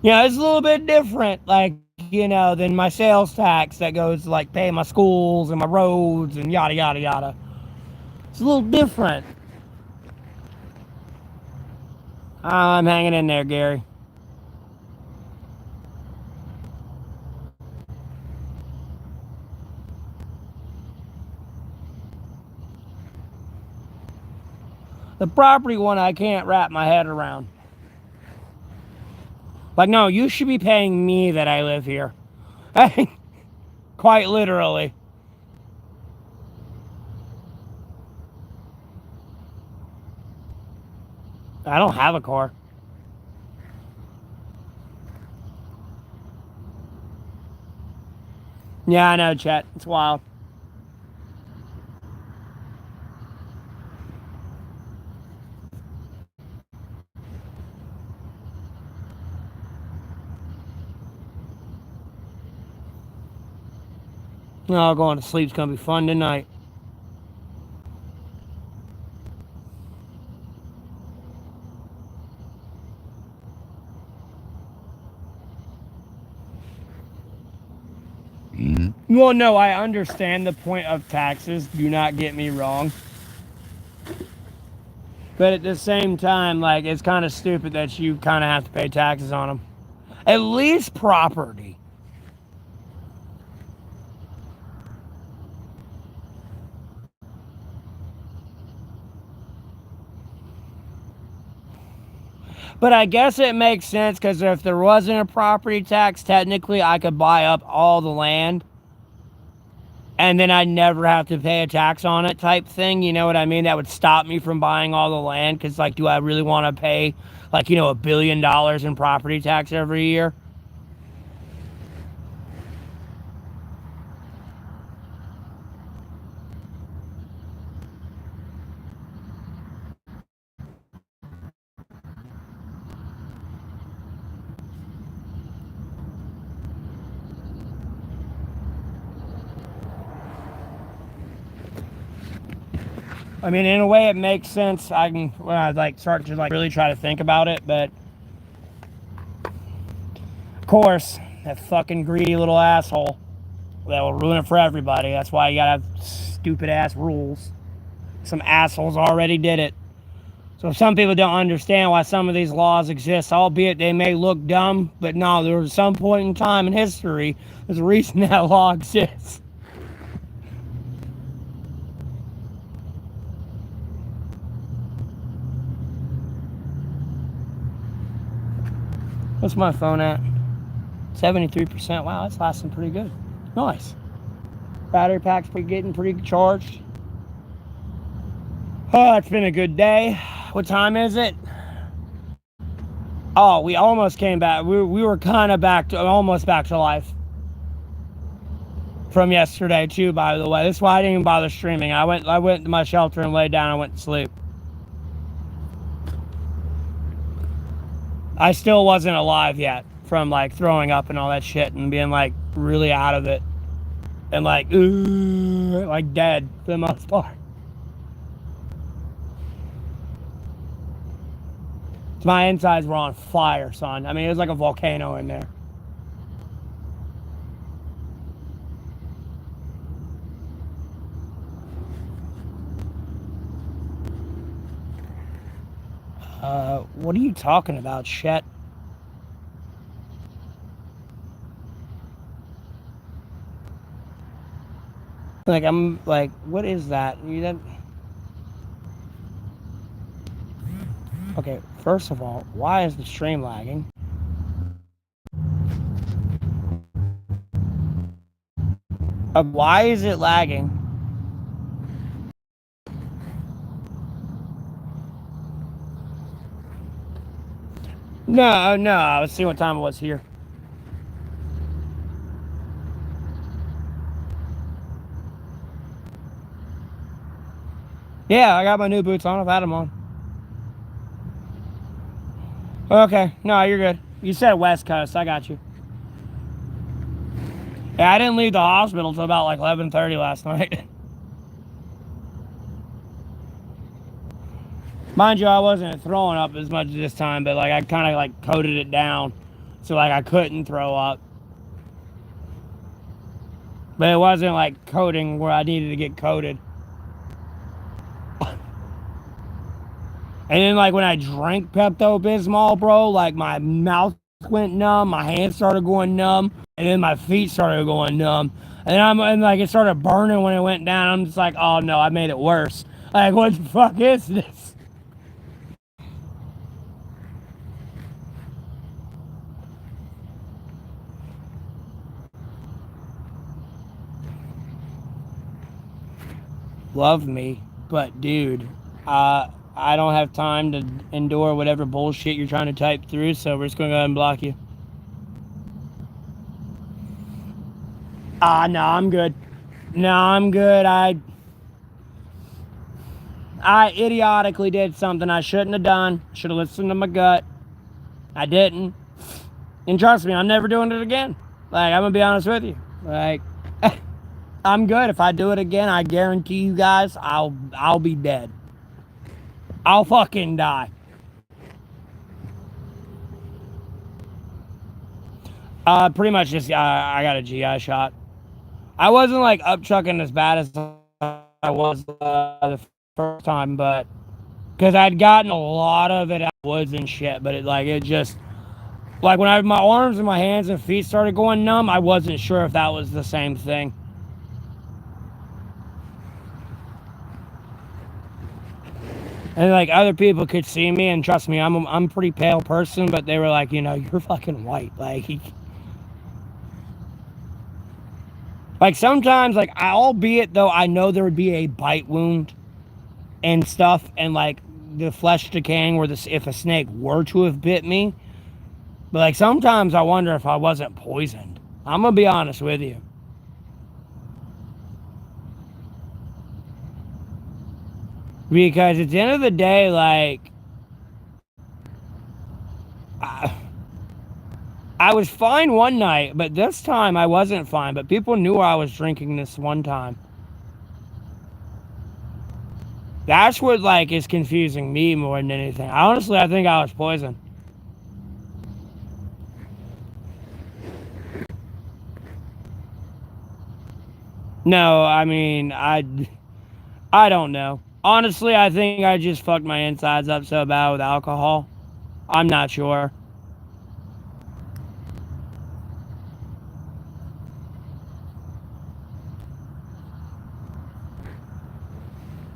Yeah, it's a little bit different, like, than my sales tax that goes to, like, pay my schools and my roads and yada, yada, yada. It's a little different. I'm hanging in there, Gary. The property one I can't wrap my head around. Like, no, you should be paying me that I live here. Quite literally. I don't have a car. Yeah, I know, Chet. It's wild. No, going to sleep's gonna be fun tonight. Well, no, I understand the point of taxes. Do not get me wrong. But at the same time, like, it's kind of stupid that you kind of have to pay taxes on them. At least property. But I guess it makes sense because if there wasn't a property tax, technically I could buy up all the land and then I'd never have to pay a tax on it type thing. You know what I mean? That would stop me from buying all the land because, like, do I really want to pay, like, $1 billion in property tax every year? I mean, in a way, it makes sense. I can, when I, like, start to, like, really try to think about it, but of course, that fucking greedy little asshole that will ruin it for everybody. That's why you gotta have stupid ass rules. Some assholes already did it. So some people don't understand why some of these laws exist, albeit they may look dumb, but no, there was some point in time in history, there's a reason that law exists. What's my phone at? 73%. Wow, that's lasting pretty good. Nice. Battery pack's getting pretty charged. Oh, it's been a good day. What time is it? Oh, we almost came back. We were kind of almost back to life from yesterday too. By the way, that's why I didn't even bother streaming. I went to my shelter and laid down. And went to sleep. I still wasn't alive yet from, like, throwing up and all that shit and being, like, really out of it and, like, like dead for the most part. My insides were on fire, son. I mean, it was like a volcano in there. What are you talking about, Chet? Like, I'm like, what is that? Okay, first of all, why is the stream lagging? Why is it lagging? No, no, I was seeing what time it was here. Yeah, I got my new boots on. I've had them on. Okay, no, you're good. You said West Coast. I got you. Yeah, I didn't leave the hospital until about like 11:30 last night. Mind you, I wasn't throwing up as much this time, but like I kind of like coated it down, so like I couldn't throw up. But it wasn't like coating where I needed to get coated. And then like when I drank Pepto-Bismol, bro, like my mouth went numb, my hands started going numb, and then my feet started going numb. And like it started burning when it went down. I'm just like, oh no, I made it worse. Like, what the fuck is this? Love me, but dude, I don't have time to endure whatever bullshit you're trying to type through, so we're just gonna go ahead and block you. No, I'm good. No, I'm good. I idiotically did something I shouldn't have done. Should have listened to my gut. I didn't. And trust me, I'm never doing it again. Like, I'm gonna be honest with you. Like, I'm good. If I do it again, I guarantee you guys, I'll be dead. I'll fucking die. Pretty much just I got a GI shot. I wasn't like upchucking as bad as I was the first time, but because I'd gotten a lot of it out of the woods and shit, but it just like when my arms and my hands and feet started going numb, I wasn't sure if that was the same thing. And like other people could see me, and trust me, I'm a pretty pale person, but they were like, you're fucking white, like sometimes, like albeit though, I know there would be a bite wound and stuff, and like the flesh decaying where if a snake were to have bit me, but like sometimes I wonder if I wasn't poisoned. I'm gonna be honest with you. Because at the end of the day, like, I was fine one night, but this time I wasn't fine. But people knew I was drinking this one time. That's what, like, is confusing me more than anything. Honestly, I think I was poisoned. No, I mean, I don't know. Honestly, I think I just fucked my insides up so bad with alcohol. I'm not sure.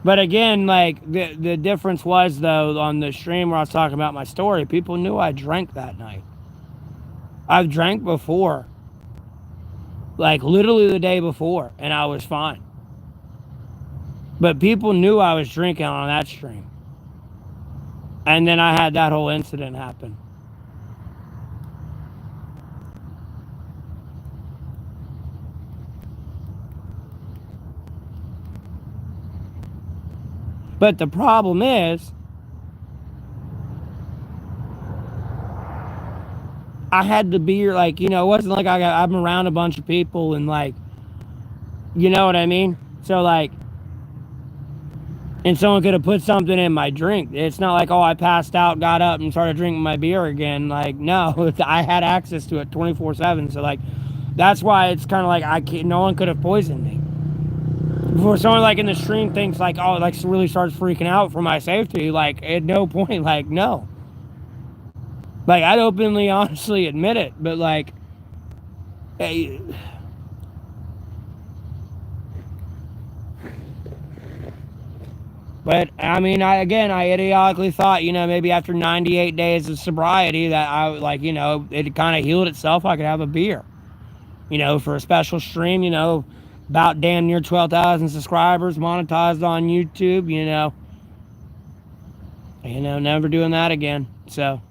But again, like the difference was though on the stream where I was talking about my story, people knew I drank that night. I've drank before. Like literally the day before, and I was fine. But people knew I was drinking on that stream. And then I had that whole incident happen. But the problem is, I had the beer, like, it wasn't like I'm around a bunch of people and like, you know what I mean? So like, and someone could have put something in my drink. It's not like, oh, I passed out, got up, and started drinking my beer again. Like, no, I had access to it 24/7. So like, that's why it's kind of like no one could have poisoned me. Before someone like in the stream thinks like, oh, like really starts freaking out for my safety, like at no point, like no. Like I'd openly, honestly admit it, but like, hey. But I mean, I idiotically thought, maybe after 98 days of sobriety that I like, it kind of healed itself. I could have a beer, for a special stream, about damn near 12,000 subscribers, monetized on YouTube, never doing that again. So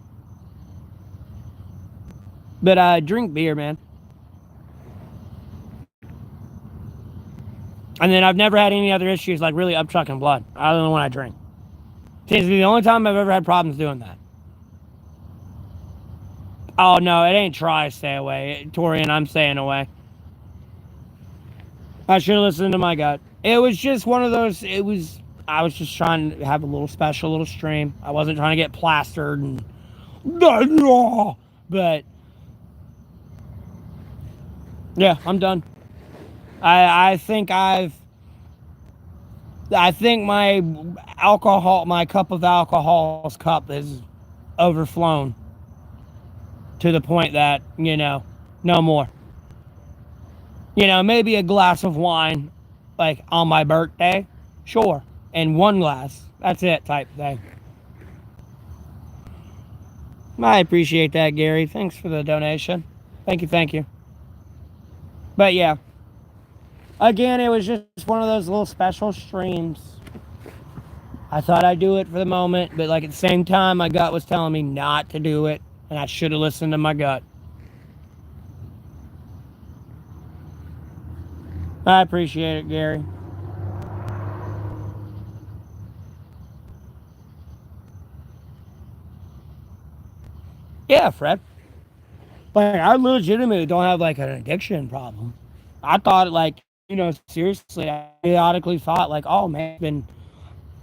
But I drink beer, man. And then I've never had any other issues like really upchucking blood other than when I drink. Seems to be the only time I've ever had problems doing that. Oh no, it ain't try stay away. Torian, I'm staying away. I should have listened to my gut. It was just one of those, I was just trying to have a little special little stream. I wasn't trying to get plastered and but yeah, I'm done. I think my cup of alcohol's cup is overflown to the point that, no more. Maybe a glass of wine, like on my birthday, sure. And one glass, that's it type thing. I appreciate that, Gary. Thanks for the donation. Thank you. But yeah, again, it was just one of those little special streams. I thought I'd do it for the moment, but like at the same time, my gut was telling me not to do it, and I should have listened to my gut. I appreciate it, Gary. Yeah, Fred. Like, I legitimately don't have like an addiction problem. I thought like, seriously, I periodically thought like, oh man,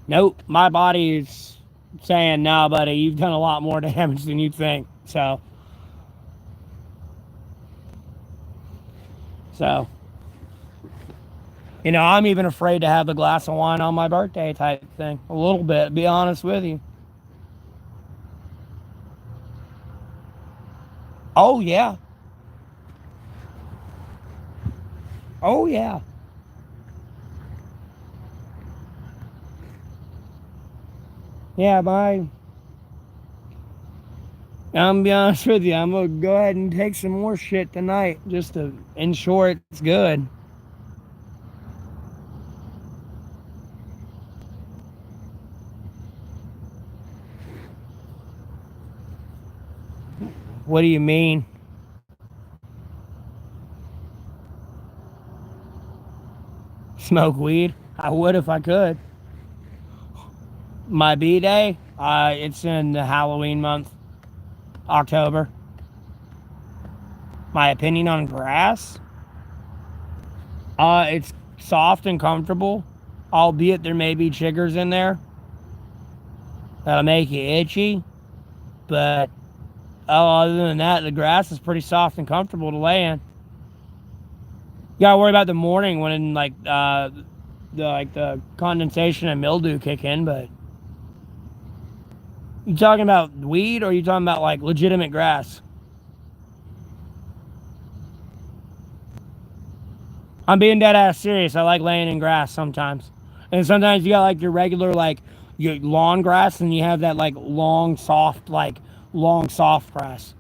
nope, my body's saying, nah, buddy, you've done a lot more damage than you think. So, I'm even afraid to have a glass of wine on my birthday type thing. A little bit, be honest with you. Oh, yeah. Oh, yeah. Yeah, I'm gonna be honest with you. I'm gonna go ahead and take some more shit tonight just to ensure it's good. What do you mean? Smoke weed? I would if I could. My B-Day? It's in the Halloween month, October. My opinion on grass? It's soft and comfortable, albeit there may be chiggers in there that'll make you itchy. But other than that, the grass is pretty soft and comfortable to lay in. You gotta worry about the morning when the condensation and mildew kick in. But you talking about weed or are you talking about like legitimate grass? I'm being dead ass serious. I like laying in grass sometimes. And sometimes you got like your regular like your lawn grass and you have that like long soft grass.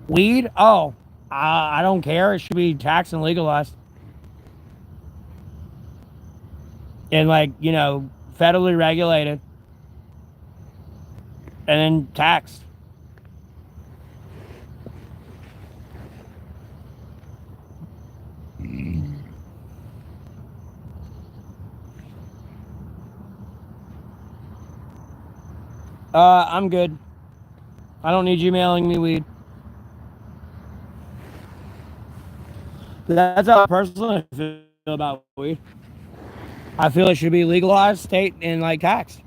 Weed? Oh, I don't care. It should be taxed and legalized. And like, federally regulated. And then taxed. I'm good. I don't need you mailing me weed. That's how I personally feel about weed. I feel it should be legalized, state, and like taxed.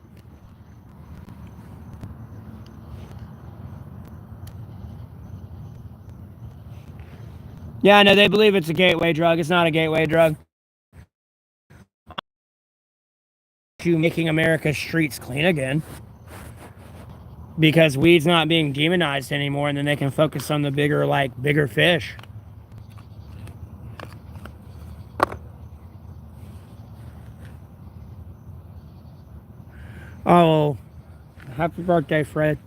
Yeah, I know they believe it's a gateway drug. It's not a gateway drug. You making America's streets clean again. Because weed's not being demonized anymore, and then they can focus on the bigger fish. Oh, happy birthday, Fred.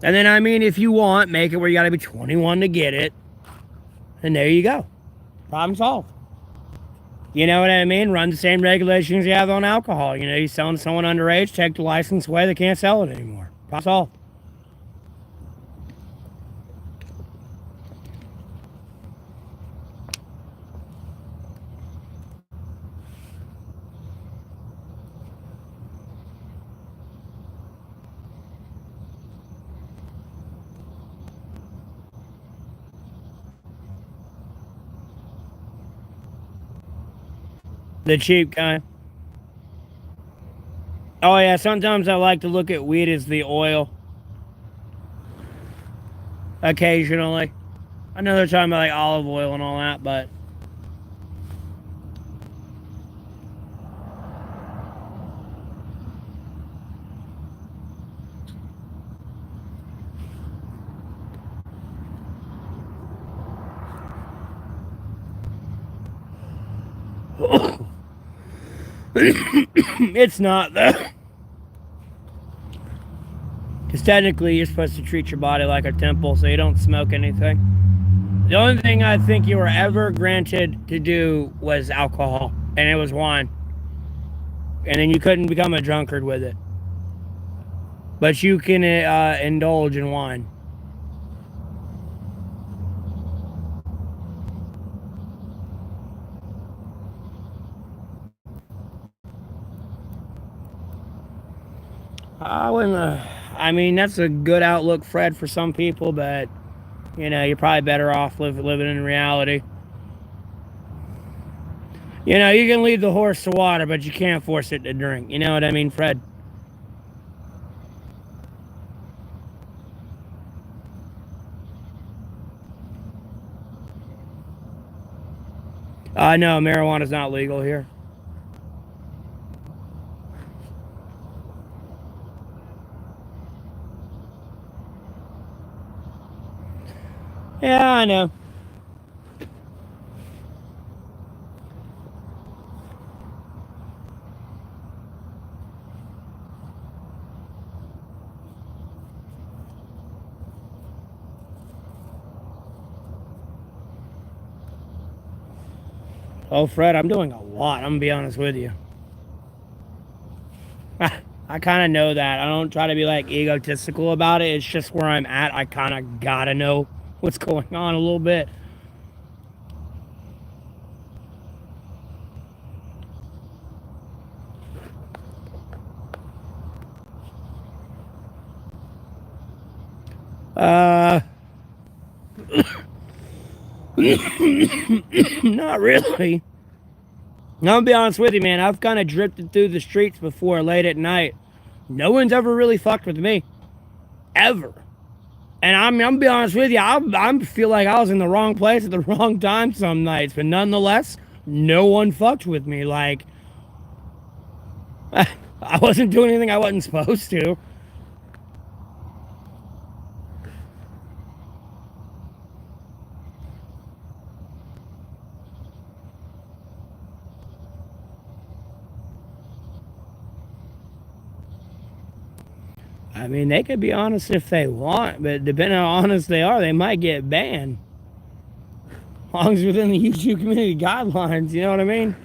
And then, I mean, if you want, make it where you got to be 21 to get it. And there you go. Problem solved. You know what I mean? Run the same regulations you have on alcohol. You know, you're selling to someone underage, take the license away, they can't sell it anymore. Problem solved. The cheap kind. Oh yeah, sometimes I like to look at weed as the oil. Occasionally. I know they're talking about like olive oil and all that, but it's not though. Because technically you're supposed to treat your body like a temple, so you don't smoke anything. The only thing I think you were ever granted to do was alcohol, and it was wine. And then you couldn't become a drunkard with it. But you can indulge in wine. I wouldn't. I mean, that's a good outlook, Fred, for some people, but you know, you're probably better off living in reality. You know, you can lead the horse to water, but you can't force it to drink. You know what I mean, Fred? No, marijuana's not legal here. Yeah, I know. Oh, Fred, I'm doing a lot. I'm going to be honest with you. I kind of know that. I don't try to be like egotistical about it. It's just where I'm at. I kind of got to know what's going on a little bit. Not really. I'm gonna be honest with you, man. I've kind of drifted through the streets before late at night. No one's ever really fucked with me. Ever. And I'm gonna be honest with you, I feel like I was in the wrong place at the wrong time some nights. But nonetheless, no one fucked with me. Like, I wasn't doing anything I wasn't supposed to. I mean, they could be honest if they want, but depending on how honest they are, they might get banned. As long as within the YouTube community guidelines, you know what I mean?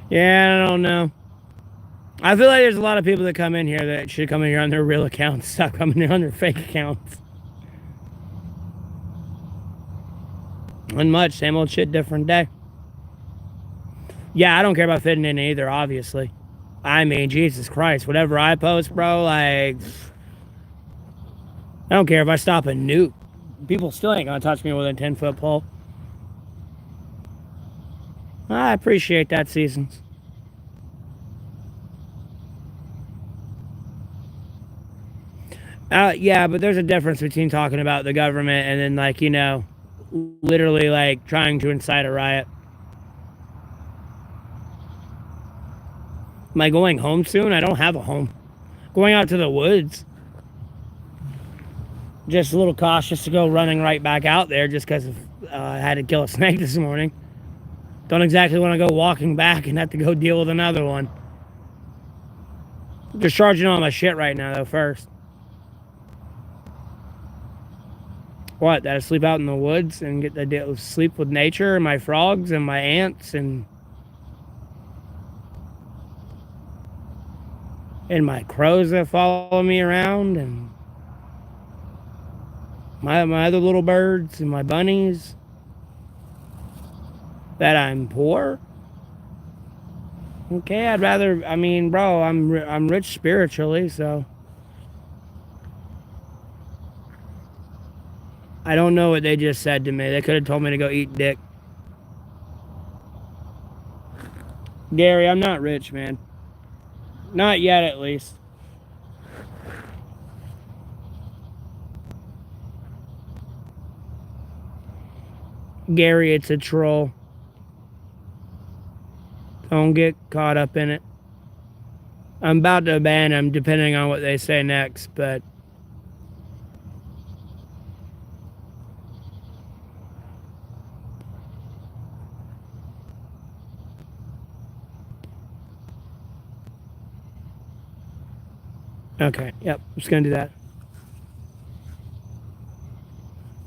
Yeah, I don't know. I feel like there's a lot of people that come in here that should come in here on their real accounts, stop coming in on their fake accounts. Unmuch, same old shit, different day. Yeah, I don't care about fitting in either, obviously. I mean, Jesus Christ, whatever I post, bro, like, I don't care if I stop a nuke. People still ain't gonna touch me with a 10-foot pole. I appreciate that, Seasons. Yeah, but there's a difference between talking about the government and then, like, you know, literally, like, trying to incite a riot. Am I going home soon? I don't have a home. Going out to the woods. Just a little cautious to go running right back out there just because I had to kill a snake this morning. Don't exactly want to go walking back and have to go deal with another one. I'm just charging all my shit right now, though, first. What? That I sleep out in the woods and get to sleep with nature and my frogs and my ants and my crows that follow me around and my other little birds and my bunnies. That I'm poor? Okay, I'd rather, I mean, bro, I'm rich spiritually, so I don't know what they just said to me. They could have told me to go eat dick. Gary, I'm not rich, man. Not yet, at least. Gary, it's a troll. Don't get caught up in it. I'm about to ban him, depending on what they say next, but okay, yep, I'm just gonna do that.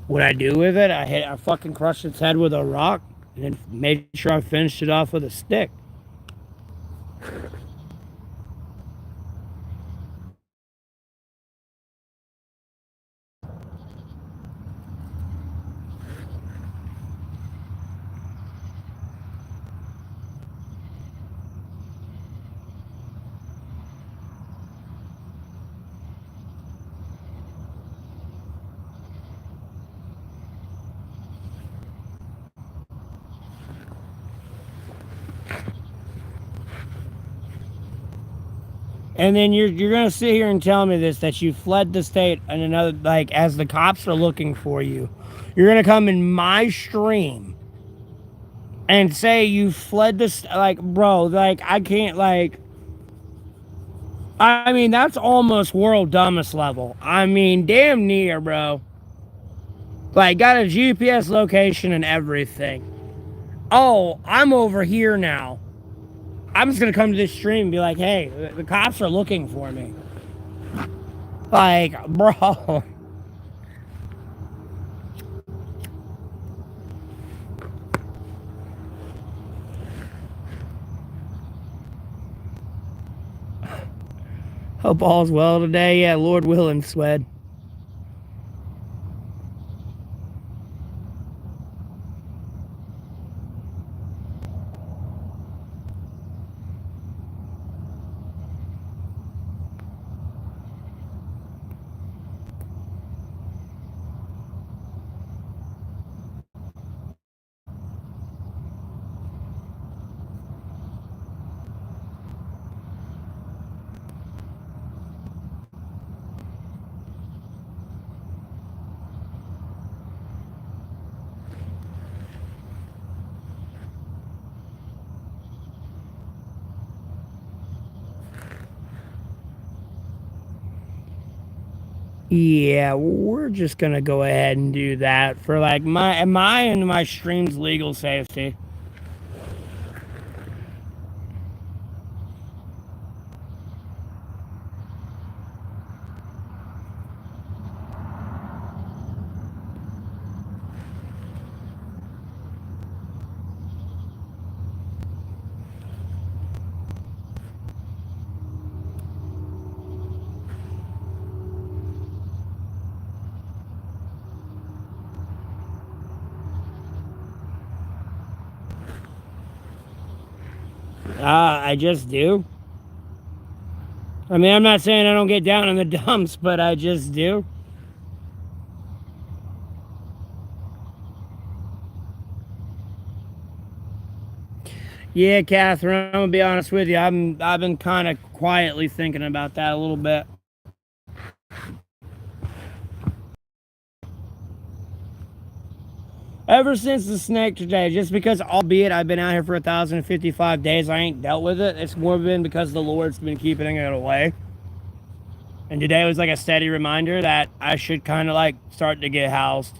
What I do with it, I fucking crushed its head with a rock and then made sure I finished it off with a stick. And then you're gonna sit here and tell me this, that you fled the state and another, like, as the cops are looking for you. You're gonna come in my stream and say you fled the like, bro, like, I can't, like, I mean, that's almost world dumbest level. I mean, damn near, bro. Like, got a GPS location and everything. Oh, I'm over here now. I'm just gonna come to this stream and be like, hey, the cops are looking for me. Like, bro. Hope all's well today. Yeah, Lord willing, Swed. Yeah, we're just gonna go ahead and do that for like my and my stream's legal safety. I just do. I mean, I'm not saying I don't get down in the dumps, but I just do. Yeah, Catherine, I'm gonna be honest with you. I've been kind of quietly thinking about that a little bit. Ever since the snake today, just because, albeit I've been out here for 1,055 days, I ain't dealt with it. It's more been because the Lord's been keeping it away. And today was like a steady reminder that I should kind of like start to get housed.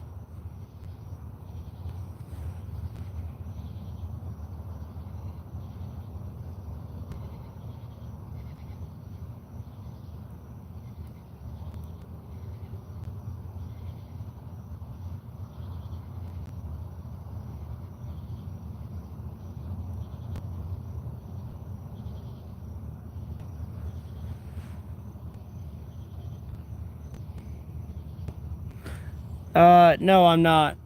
No, I'm not.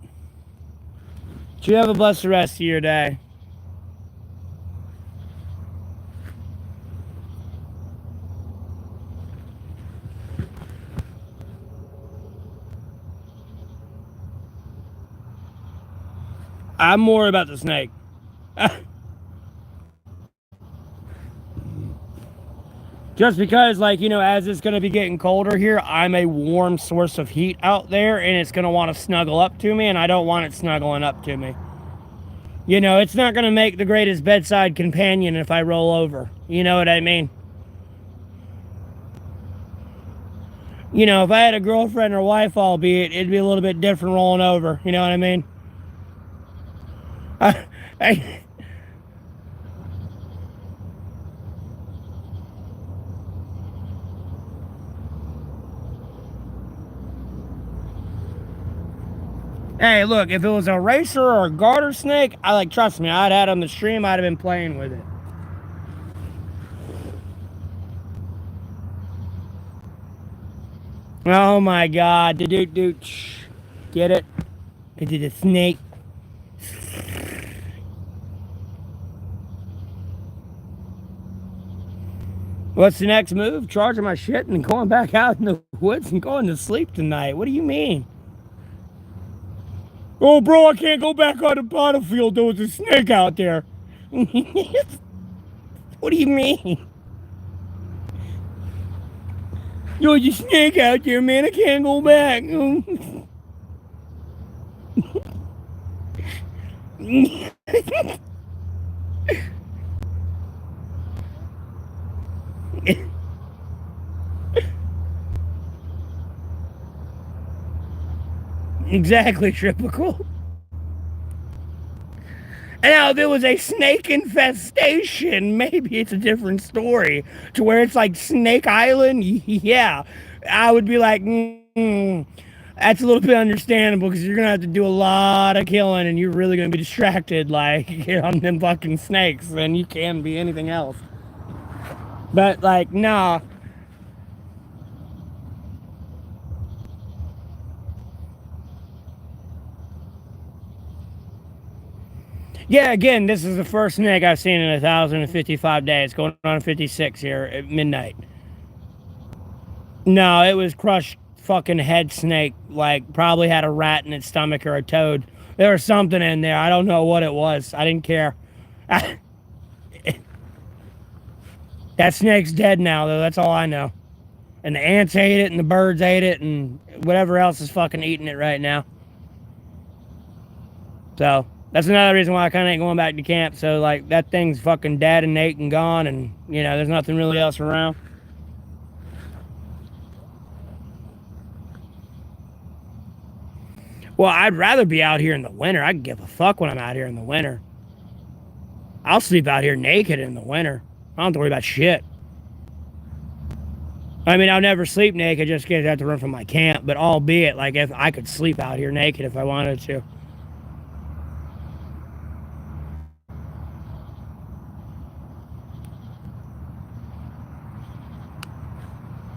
You have a blessed rest of your day. I'm more about the snake. Just because, like, as it's going to be getting colder here, I'm a warm source of heat out there, and it's going to want to snuggle up to me, and I don't want it snuggling up to me. It's not going to make the greatest bedside companion if I roll over. You know what I mean? If I had a girlfriend or wife, albeit, it'd be a little bit different rolling over. You know what I mean? I, Hey, look, if it was a racer or a garter snake, trust me, I'd had on the stream, I'd have been playing with it. Oh my god, get it? Get it, the snake. What's the next move? Charging my shit and going back out in the woods and going to sleep tonight. What do you mean? Oh, bro, I can't go back on the battlefield. There was a snake out there. What do you mean? There was a snake out there, man. I can't go back. Exactly, Tripical. And now, if it was a snake infestation, maybe it's a different story. To where it's like Snake Island, yeah. I would be like, that's a little bit understandable because you're going to have to do a lot of killing and you're really going to be distracted, like, on them fucking snakes than you can be anything else. But, like, nah. Yeah, again, this is the first snake I've seen in 1,055 days. Going on 56 here at midnight. No, it was crushed fucking head snake. Like, probably had a rat in its stomach or a toad. There was something in there. I don't know what it was. I didn't care. That snake's dead now, though. That's all I know. And the ants ate it, and the birds ate it, and whatever else is fucking eating it right now. So, that's another reason why I kind of ain't going back to camp. So, like, that thing's fucking dead and ate and gone, and, there's nothing really else around. Well, I'd rather be out here in the winter. I can give a fuck when I'm out here in the winter. I'll sleep out here naked in the winter. I don't have to worry about shit. I mean, I'll never sleep naked just because I have to run from my camp, but albeit, like, if I could sleep out here naked if I wanted to.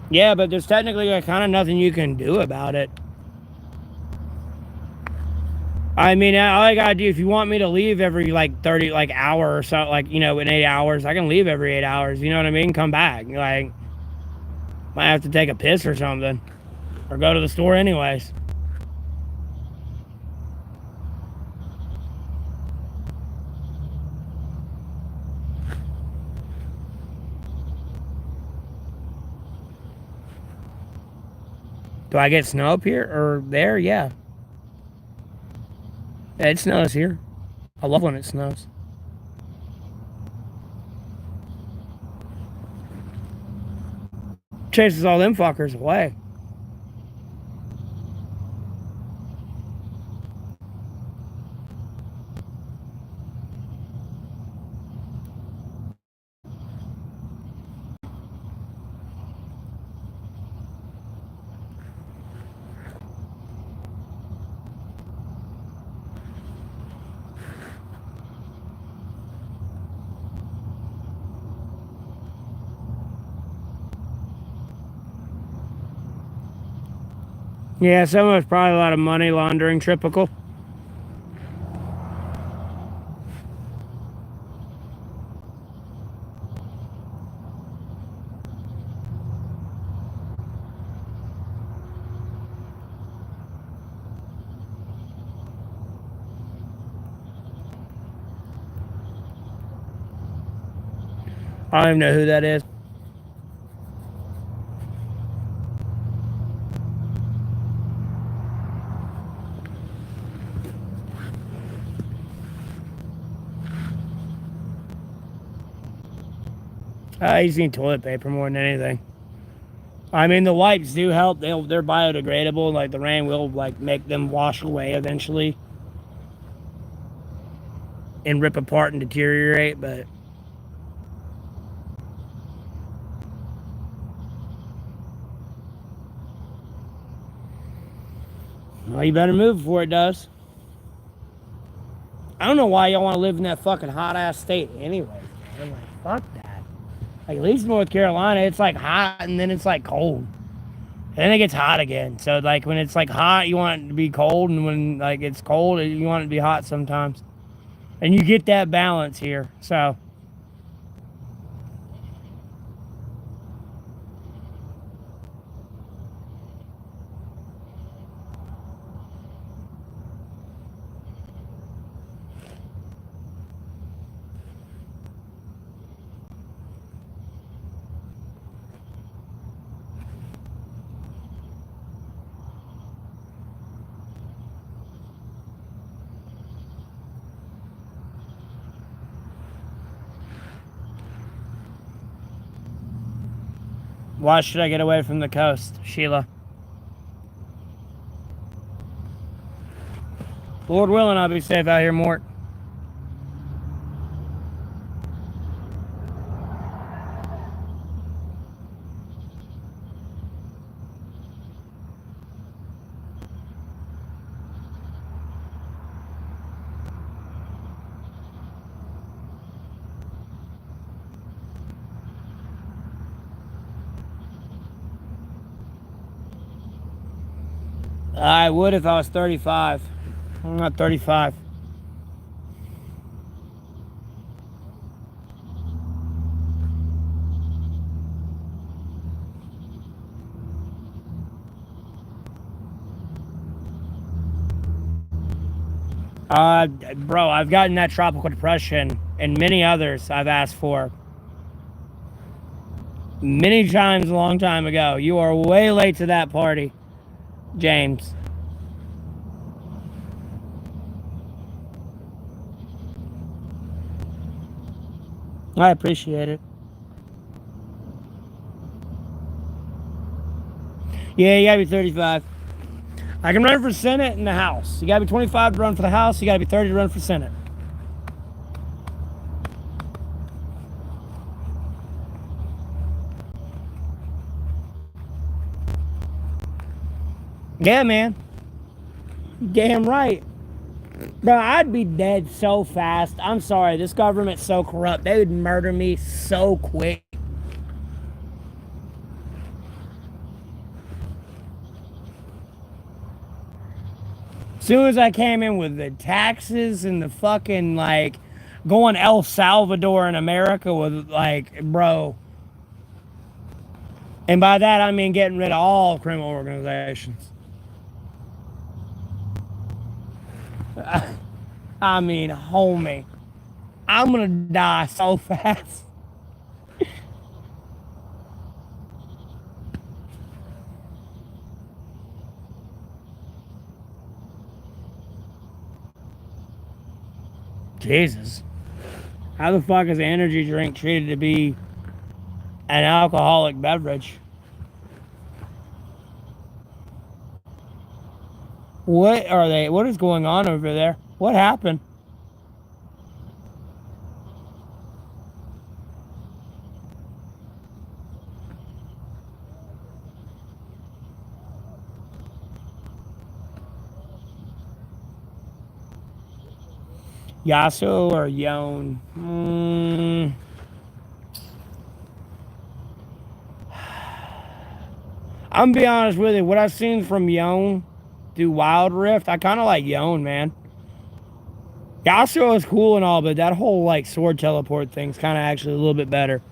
Yeah, but there's technically kind of nothing you can do about it. I mean, all I gotta do, if you want me to leave every, 30, hour or so, in 8 hours, I can leave every 8 hours, you know what I mean? Come back. Like, might have to take a piss or something. Or go to the store anyways. Do I get snow up here or there? Yeah. Yeah, it snows here. I love when it snows. Chases all them fuckers away. Yeah, some of it's probably a lot of money laundering, typical. I don't even know who that is. He's need toilet paper more than anything. I mean, the wipes do help. They're biodegradable. Like, the rain will, like, make them wash away eventually and rip apart and deteriorate, but... Well, you better move before it does. I don't know why y'all want to live in that fucking hot-ass state anyway, man. Like, fuck that. Like, at least North Carolina, it's, like, hot and then it's, like, cold. And then it gets hot again. So, like, when it's, like, hot, you want it to be cold. And when, like, it's cold, you want it to be hot sometimes. And you get that balance here. So... Why should I get away from the coast, Sheila? Lord willing, I'll be safe out here, Mort. I would if I was 35. I'm not 35. Bro, I've gotten that tropical depression and many others I've asked for many times a long time ago. You are way late to that party, James. I appreciate it. Yeah, you gotta be 35. I can run for Senate in the House. You gotta be 25 to run for the House. You gotta be 30 to run for Senate. Yeah, man. Damn right. Bro, I'd be dead so fast. I'm sorry, this government's so corrupt. They would murder me so quick. Soon as I came in with the taxes and the fucking, like, going El Salvador in America with, like, bro. And by that, I mean getting rid of all criminal organizations. I mean, homie, I'm gonna die so fast. Jesus. How the fuck is an energy drink treated to be an alcoholic beverage? What are they? What is going on over there? What happened? Yasu or Yon? I'm gonna be honest with you. What I've seen from Yone through Wild Rift, I kind of like Yone, man. Yasuo is cool and all, but that whole like sword teleport thing's kind of actually a little bit better.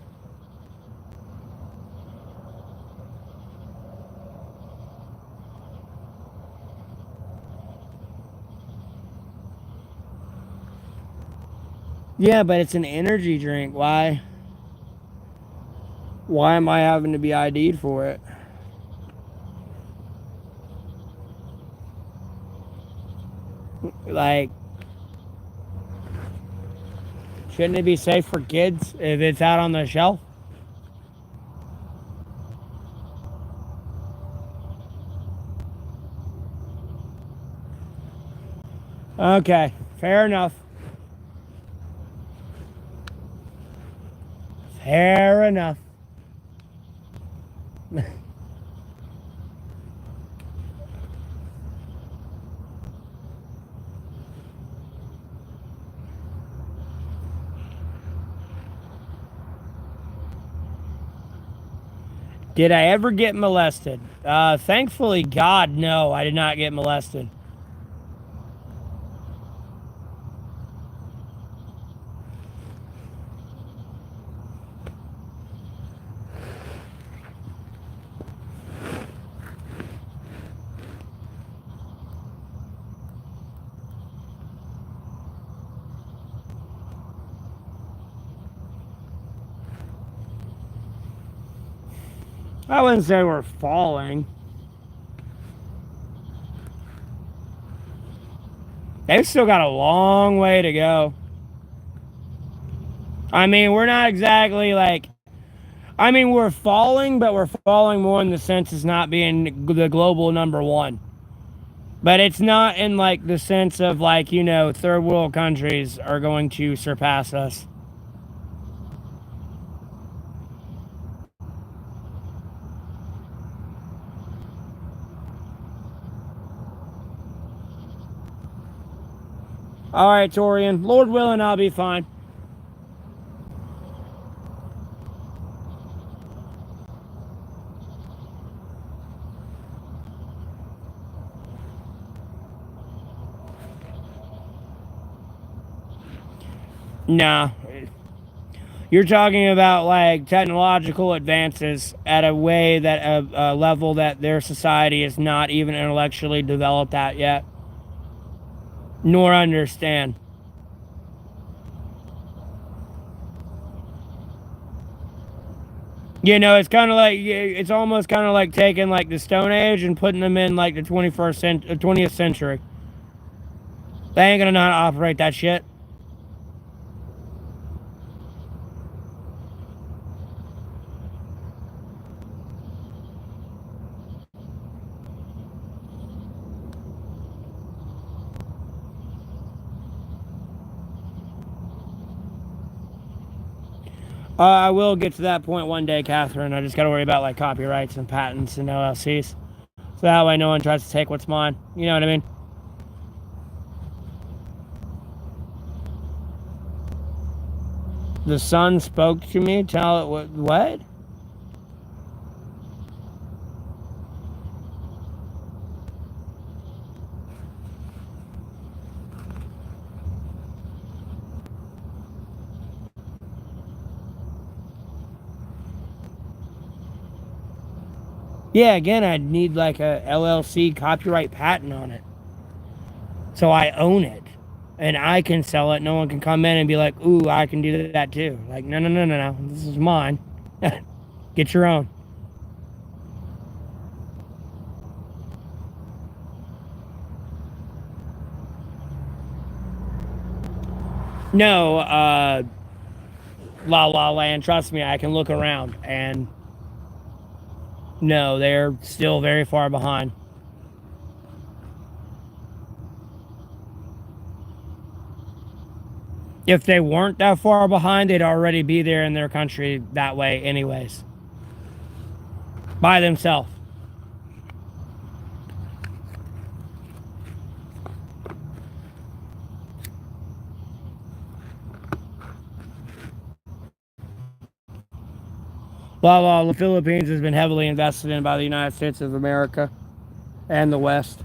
Yeah, but it's an energy drink. Why? Why am I having to be ID'd for it? Like, shouldn't it be safe for kids if it's out on the shelf? Okay, fair enough. Fair enough. Did I ever get molested? Thankfully, God, no, I did not get molested. I wouldn't say we're falling. They've still got a long way to go. I mean, we're not exactly like... I mean, we're falling, but we're falling more in the sense as not being the global number one. But it's not in like the sense of like, you know, third world countries are going to surpass us. All right, Torian. Lord willing, I'll be fine. Nah. You're talking about like technological advances at a way that a level that their society is not even intellectually developed at yet, nor understand. You know, it's kind of like, it's almost kind of like taking like the Stone Age and putting them in like the 20th century. They ain't gonna know how to operate that shit. I will get to that point one day, Catherine. I just gotta worry about like copyrights and patents and LLCs. So that way no one tries to take what's mine. You know what I mean? The sun spoke to me. Tell it what? Yeah, again, I'd need like a LLC copyright patent on it. So I own it. And I can sell it. No one can come in and be like, ooh, I can do that too. Like, no, no, no, no, no. This is mine. Get your own. No, La La Land, trust me, I can look around. And no, they're still very far behind. If they weren't that far behind, they'd already be there in their country that way, anyways. By themselves. While the Philippines has been heavily invested in by the United States of America and the West.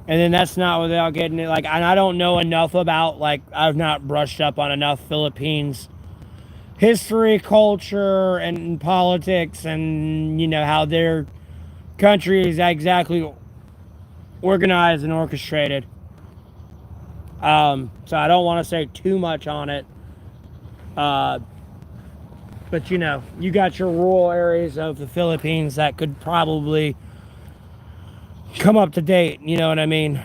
And then that's not without getting it, like, and I don't know enough about, like, I've not brushed up on enough Philippines history, culture, and politics, and, you know, how their country is exactly organized and orchestrated. So I don't want to say too much on it. But, you know, you got your rural areas of the Philippines that could probably come up to date, you know what I mean?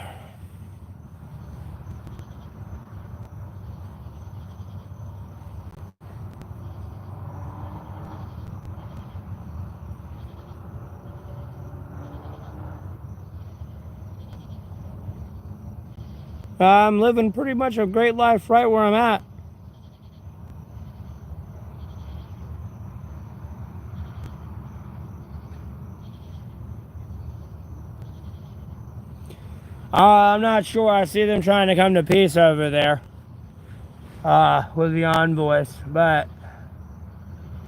I'm living pretty much a great life right where I'm at. I'm not sure. I see them trying to come to peace over there with the envoys, but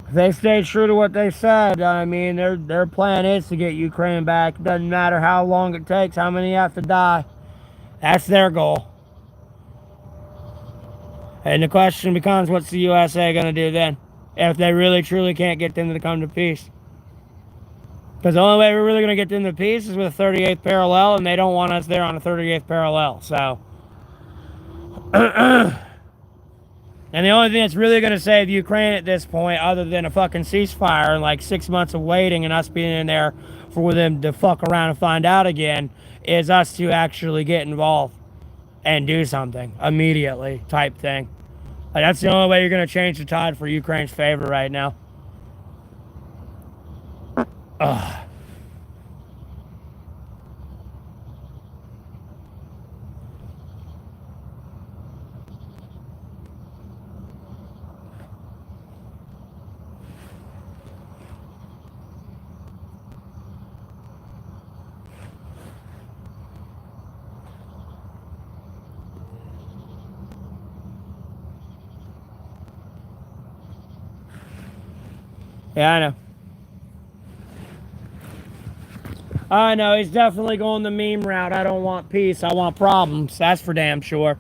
if they stay true to what they said, I mean, their plan is to get Ukraine back. It doesn't matter how long it takes, how many have to die. That's their goal. And the question becomes, what's the USA going to do then? If they really, truly can't get them to come to peace. Because the only way we're really going to get them to peace is with a 38th parallel, and they don't want us there on a 38th parallel. So, and the only thing that's really going to save Ukraine at this point, other than a fucking ceasefire and like 6 months of waiting and us being in there for them to fuck around and find out again, is us to actually get involved and do something immediately, type thing. Like, that's the only way you're going to change the tide for Ukraine's favor right now. Ugh. Yeah, I know. I know, he's definitely going the meme route. I don't want peace, I want problems. That's for damn sure.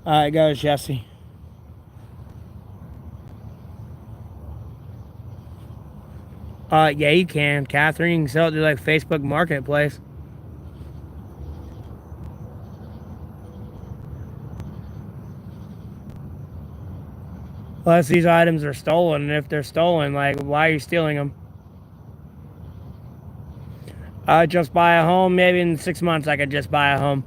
Alright, goes Jesse. Yeah, you can. Catherine, you can sell it to like Facebook Marketplace. Unless these items are stolen, and if they're stolen, like, why are you stealing them? Just buy a home. Maybe in 6 months I could just buy a home.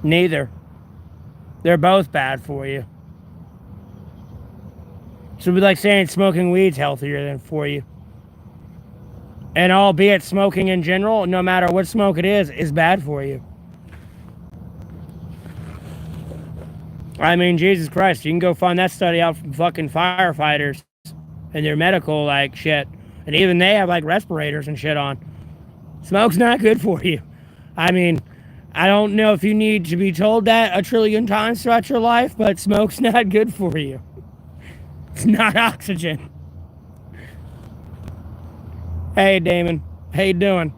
Neither. They're both bad for you. So it'd be like saying smoking weed's healthier than for you. And albeit smoking in general, no matter what smoke it is bad for you. I mean, Jesus Christ, you can go find that study out from fucking firefighters and their medical, like, shit. And even they have, like, respirators and shit on. Smoke's not good for you. I mean, I don't know if you need to be told that a trillion times throughout your life, but smoke's not good for you. It's not oxygen. Hey, Damon. How you doing?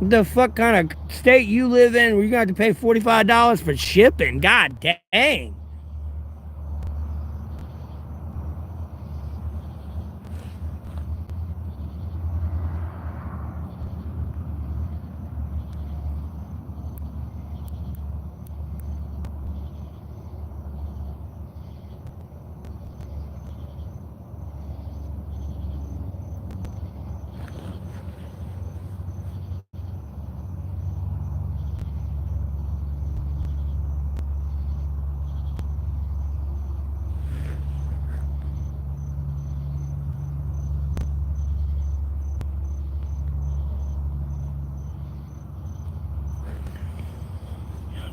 The fuck kind of state you live in where you got to pay $45 for shipping? God dang.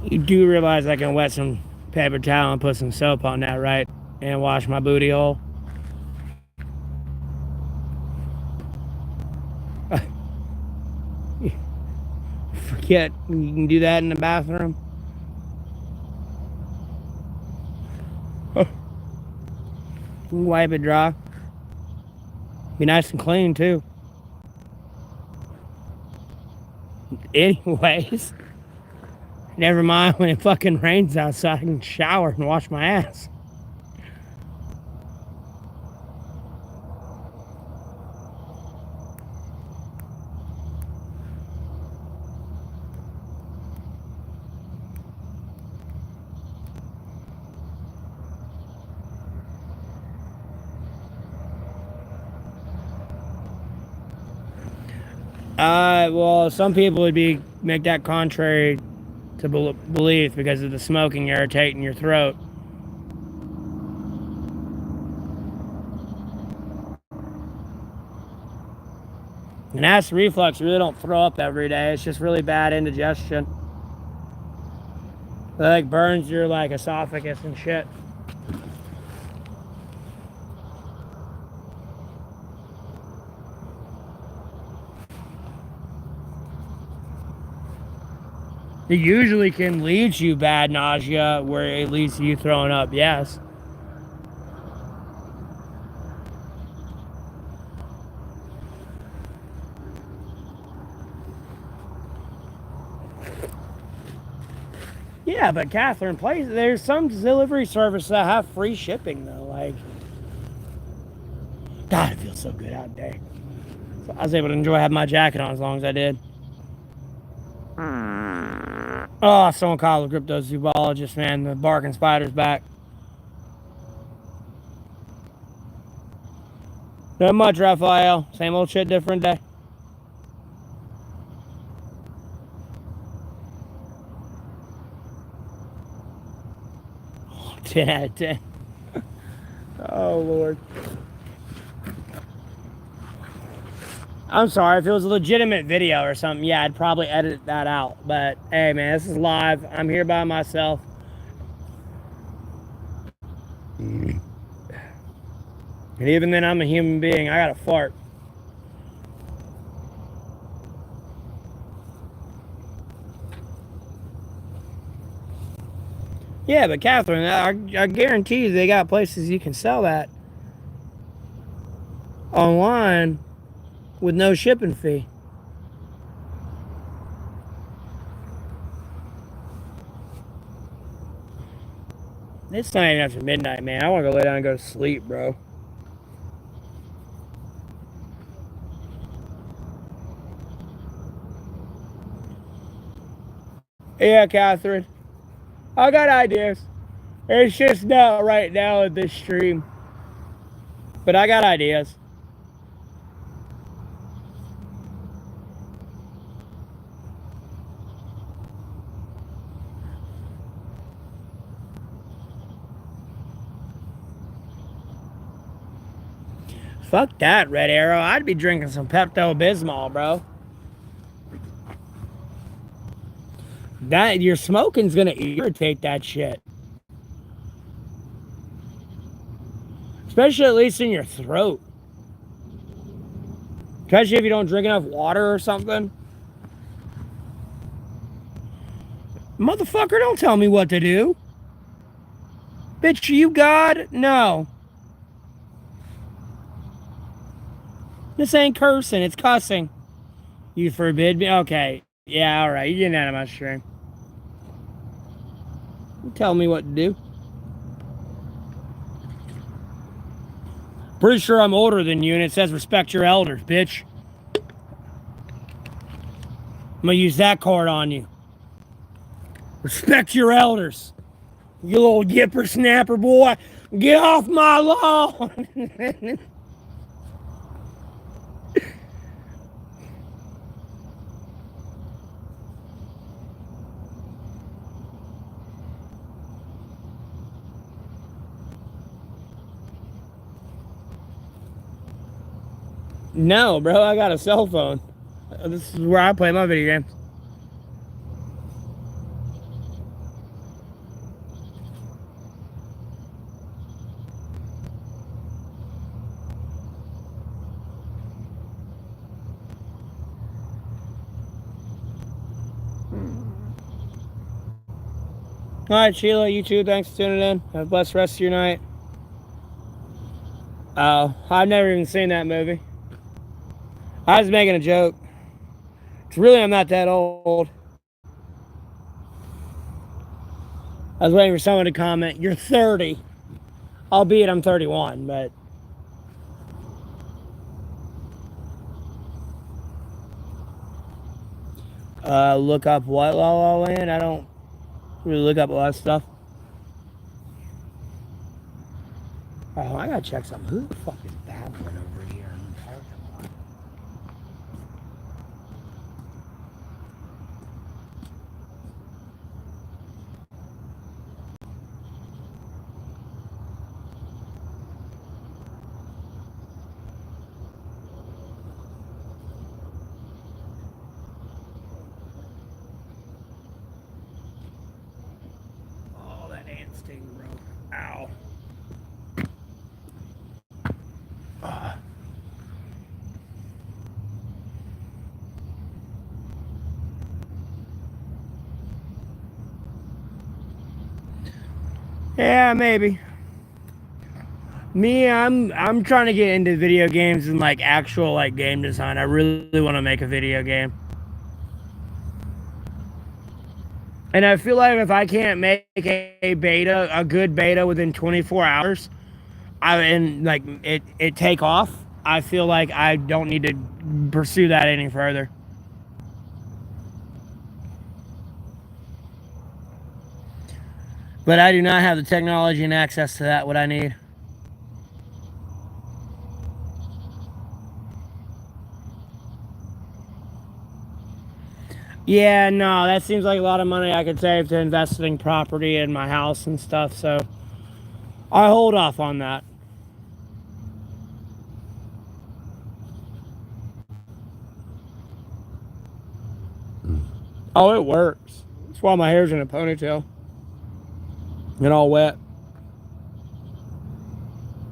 You do realize I can wet some paper towel and put some soap on that, right? And wash my booty hole. Forget you can do that in the bathroom. Wipe it dry. Be nice and clean too. Anyways, never mind when it fucking rains outside, I can shower and wash my ass. Well, some people would make that contrary to belief because of the smoking irritating your throat. And acid reflux, you really don't throw up every day. It's just really bad indigestion. It like burns your like esophagus and shit. It usually can lead to bad nausea where it leads to you throwing up, yes. Yeah, but Catherine, there's some delivery services that have free shipping though. Like, God, it feels so good out there. So I was able to enjoy having my jacket on as long as I did. Oh, someone called the cryptozoologist, man. The barking spider's back. Not much, Raphael. Same old shit, different day. 10 out of 10. Oh, Lord. I'm sorry, if it was a legitimate video or something, yeah, I'd probably edit that out. But, hey, man, this is live. I'm here by myself. And even then, I'm a human being. I gotta fart. Yeah, but Catherine, I guarantee you they got places you can sell that online with no shipping fee. It's not even after midnight, man. I want to go lay down and go to sleep, bro. Yeah, Catherine. I got ideas. It's just not right now in this stream. But I got ideas. Fuck that, Red Arrow. I'd be drinking some Pepto-Bismol, bro. That your smoking's gonna irritate that shit. Especially at least in your throat. Especially if you don't drink enough water or something. Motherfucker, don't tell me what to do. Bitch, you God? No. This ain't cursing, it's cussing. You forbid me? Okay. Yeah, alright. You're getting out of my stream. Tell me what to do. Pretty sure I'm older than you, and it says respect your elders, bitch. I'm gonna use that card on you. Respect your elders. You little yipper snapper boy. Get off my lawn. No, bro, I got a cell phone. This is where I play my video games. Alright, Sheila, you too. Thanks for tuning in. Have a blessed rest of your night. Oh, I've never even seen that movie. I was making a joke. It's really, I'm not that old. I was waiting for someone to comment, you're 30. Albeit I'm 31, but... look up what, La La Land? I don't really look up a lot of stuff. Oh, I gotta check something. Who the fuck is babbling over here in the parking lot? Oh, that ant sting, bro. Ow. Yeah, maybe. Me, I'm trying to get into video games and like actual like game design. I really want to make a video game. And I feel like if I can't make a good beta within 24 hours, it take off, I feel like I don't need to pursue that any further. But I do not have the technology and access to that, what I need. Yeah, no, that seems like a lot of money I could save to invest in property in my house and stuff, so I hold off on that. Oh, it works. That's why my hair's in a ponytail. And all wet.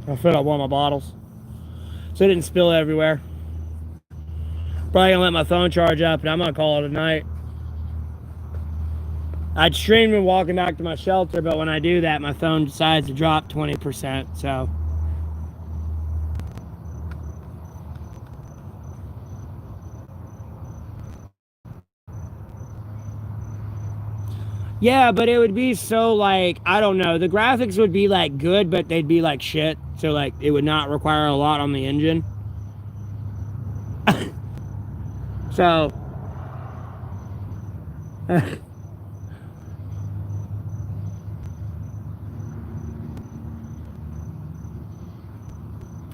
I filled up one of my bottles. So it didn't spill everywhere. Probably gonna let my phone charge up and I'm gonna call it a night. I'd stream when walking back to my shelter, but when I do that, my phone decides to drop 20%, so. Yeah, but it would be so like, I don't know, the graphics would be like good, but they'd be like shit. So like, it would not require a lot on the engine. So. And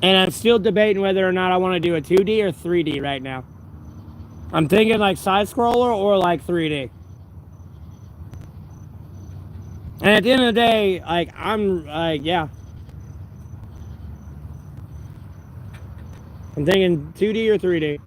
I'm still debating whether or not I want to do a 2D or 3D right now. I'm thinking like side scroller or like 3D. And at the end of the day, like, I'm like, yeah. I'm thinking 2D or 3D.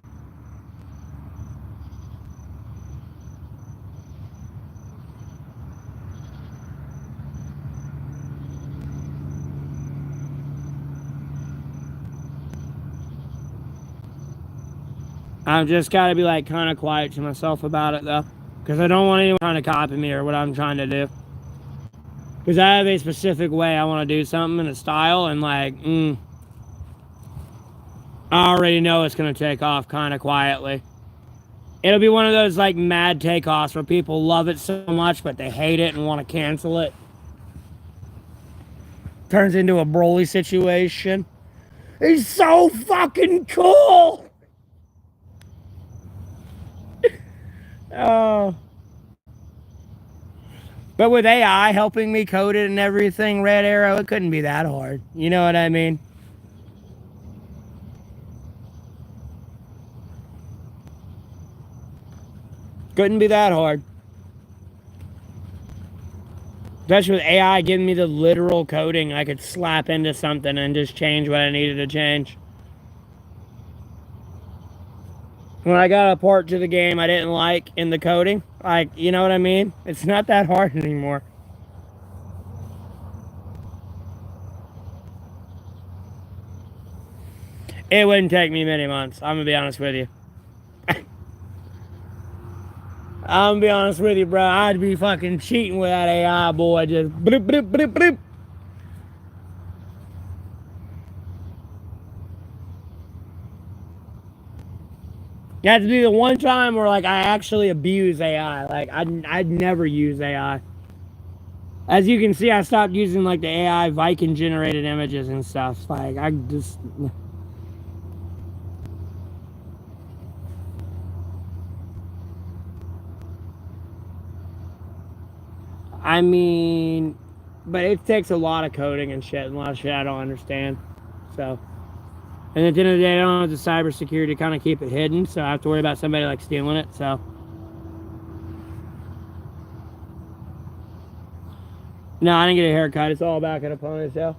I've just got to be like kind of quiet to myself about it though, because I don't want anyone trying to copy me or what I'm trying to do. Because I have a specific way I want to do something in a style, and like, I already know it's going to take off kind of quietly. It'll be one of those like mad takeoffs where people love it so much, but they hate it and want to cancel it. Turns into a Broly situation. He's so fucking cool! Oh. But with AI helping me code it and everything, Red Arrow, it couldn't be that hard. You know what I mean? Couldn't be that hard. Especially with AI giving me the literal coding, I could slap into something and just change what I needed to change. When I got a part to the game I didn't like in the coding, like, you know what I mean? It's not that hard anymore. It wouldn't take me many months, I'm gonna be honest with you. I'm gonna be honest with you, bro. I'd be fucking cheating with that AI, boy. Just bloop, bloop, bloop, bloop. You have to be the one time where, like, I actually abuse AI. Like, I'd never use AI. As you can see, I stopped using, like, the AI Viking-generated images and stuff. Like, I just... I mean... But it takes a lot of coding and shit, and a lot of shit I don't understand. So... And at the end of the day, I don't have the cybersecurity to kind of keep it hidden, so I have to worry about somebody, like, stealing it, so... No, I didn't get a haircut. It's all back in a ponytail.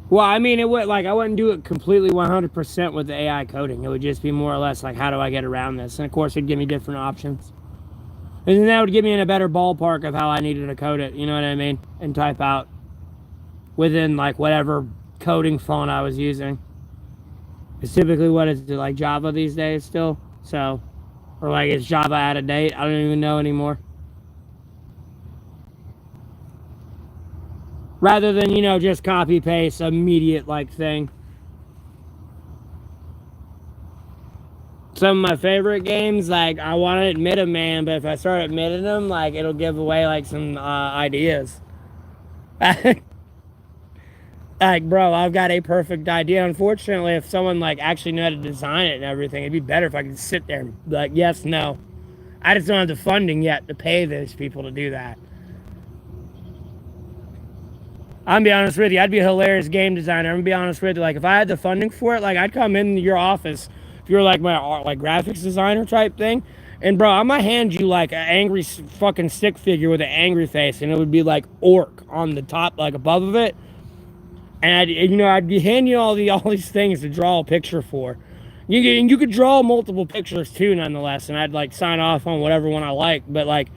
Well, I mean, it would, like, I wouldn't do it completely 100% with the AI coding. It would just be more or less like, how do I get around this? And of course, it'd give me different options. And then that would give me in a better ballpark of how I needed to code it, you know what I mean? And type out within, like, whatever coding font I was using. It's typically what is it, like Java these days still? So, or like, is Java out of date? I don't even know anymore. Rather than, you know, just copy paste immediate like thing. Some of my favorite games, like, I want to admit them, man, but if I start admitting them, like, it'll give away, like, some ideas. Like, bro, I've got a perfect idea. Unfortunately, if someone, like, actually knew how to design it and everything, it'd be better if I could sit there and be like, yes, no. I just don't have the funding yet to pay those people to do that. I'm gonna be honest with you, I'd be a hilarious game designer. I'm gonna be honest with you, like, if I had the funding for it, like, I'd come in your office, if you're like my like graphics designer type thing, and bro, I might hand you like an angry fucking stick figure with an angry face, and it would be like orc on the top, like above of it, and I'd be handing you all these things to draw a picture for. You could draw multiple pictures too, nonetheless, and I'd like sign off on whatever one I like, but like.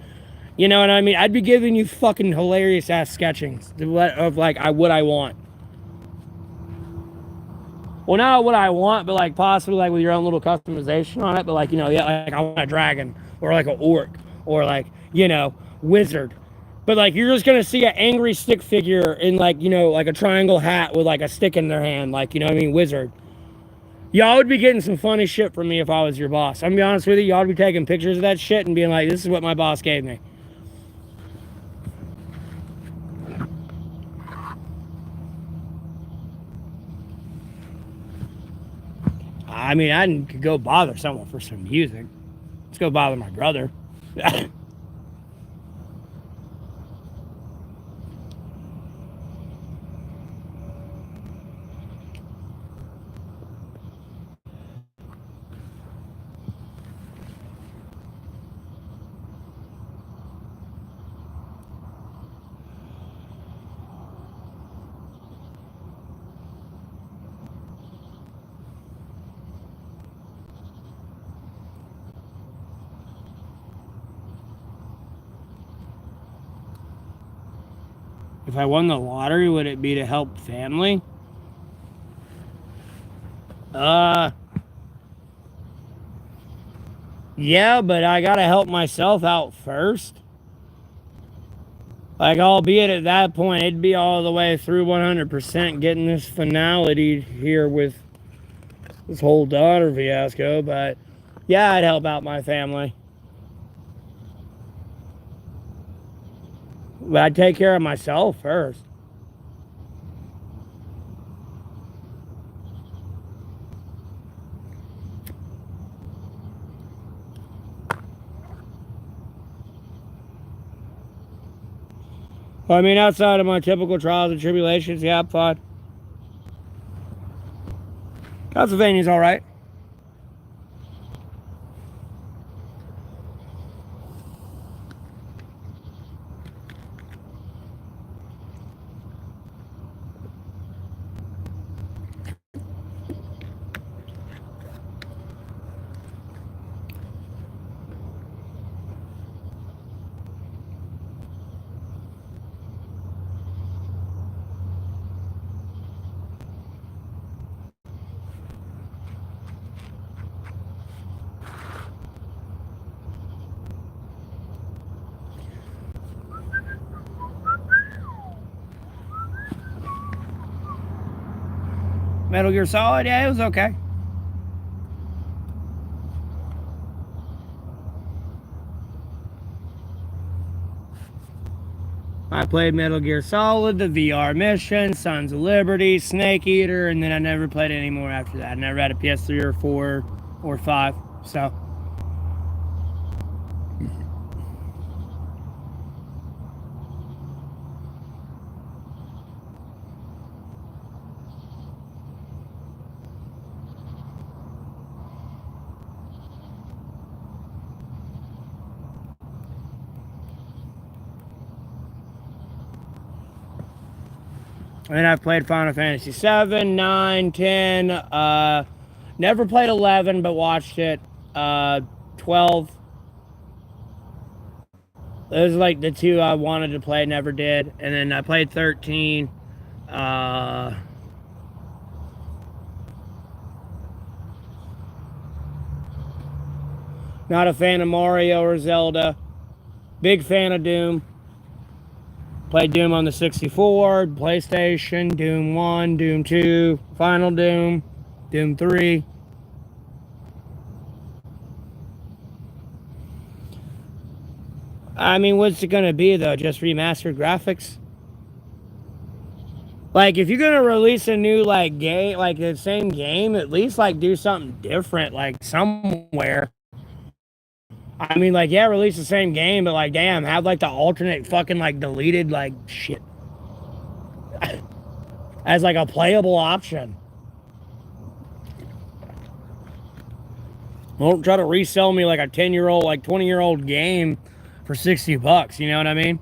You know what I mean? I'd be giving you fucking hilarious ass sketchings of like what I want. Well, not what I want, but like possibly like with your own little customization on it. But like, you know, yeah, like I want a dragon or like an orc or like, you know, wizard. But like you're just gonna see an angry stick figure in like, you know, like a triangle hat with like a stick in their hand, like, you know what I mean, wizard. Y'all would be getting some funny shit from me if I was your boss. I'm gonna be honest with you, y'all would be taking pictures of that shit and being like, this is what my boss gave me. I mean, I could go bother someone for some music. Let's go bother my brother. If I won the lottery, would it be to help family? Yeah, but I gotta help myself out first. Like, albeit at that point, it'd be all the way through 100% getting this finality here with this whole daughter fiasco, but yeah, I'd help out my family. But I'd take care of myself first. I mean, outside of my typical trials and tribulations, yeah, I'm fine. Pennsylvania's all right. Metal Gear Solid, yeah, it was okay. I played Metal Gear Solid, the VR Mission, Sons of Liberty, Snake Eater, and then I never played any more after that. I never had a PS3 or 4 or 5, so. And then I've played Final Fantasy 7, 9, 10, never played 11, but watched it, 12. Those are like the two I wanted to play, never did. And then I played 13, not a fan of Mario or Zelda. Big fan of Doom. Played Doom on the 64, PlayStation, Doom 1, Doom 2, Final Doom, Doom 3. I mean, what's it gonna be though? Just remastered graphics? Like, if you're gonna release a new, like, game, like the same game, at least, like, do something different, like, somewhere. I mean, like, yeah, release the same game, but, like, damn, have, like, the alternate fucking, like, deleted, like, shit. As, like, a playable option. Don't try to resell me, like, a 10-year-old, like, 20-year-old game for $60, you know what I mean?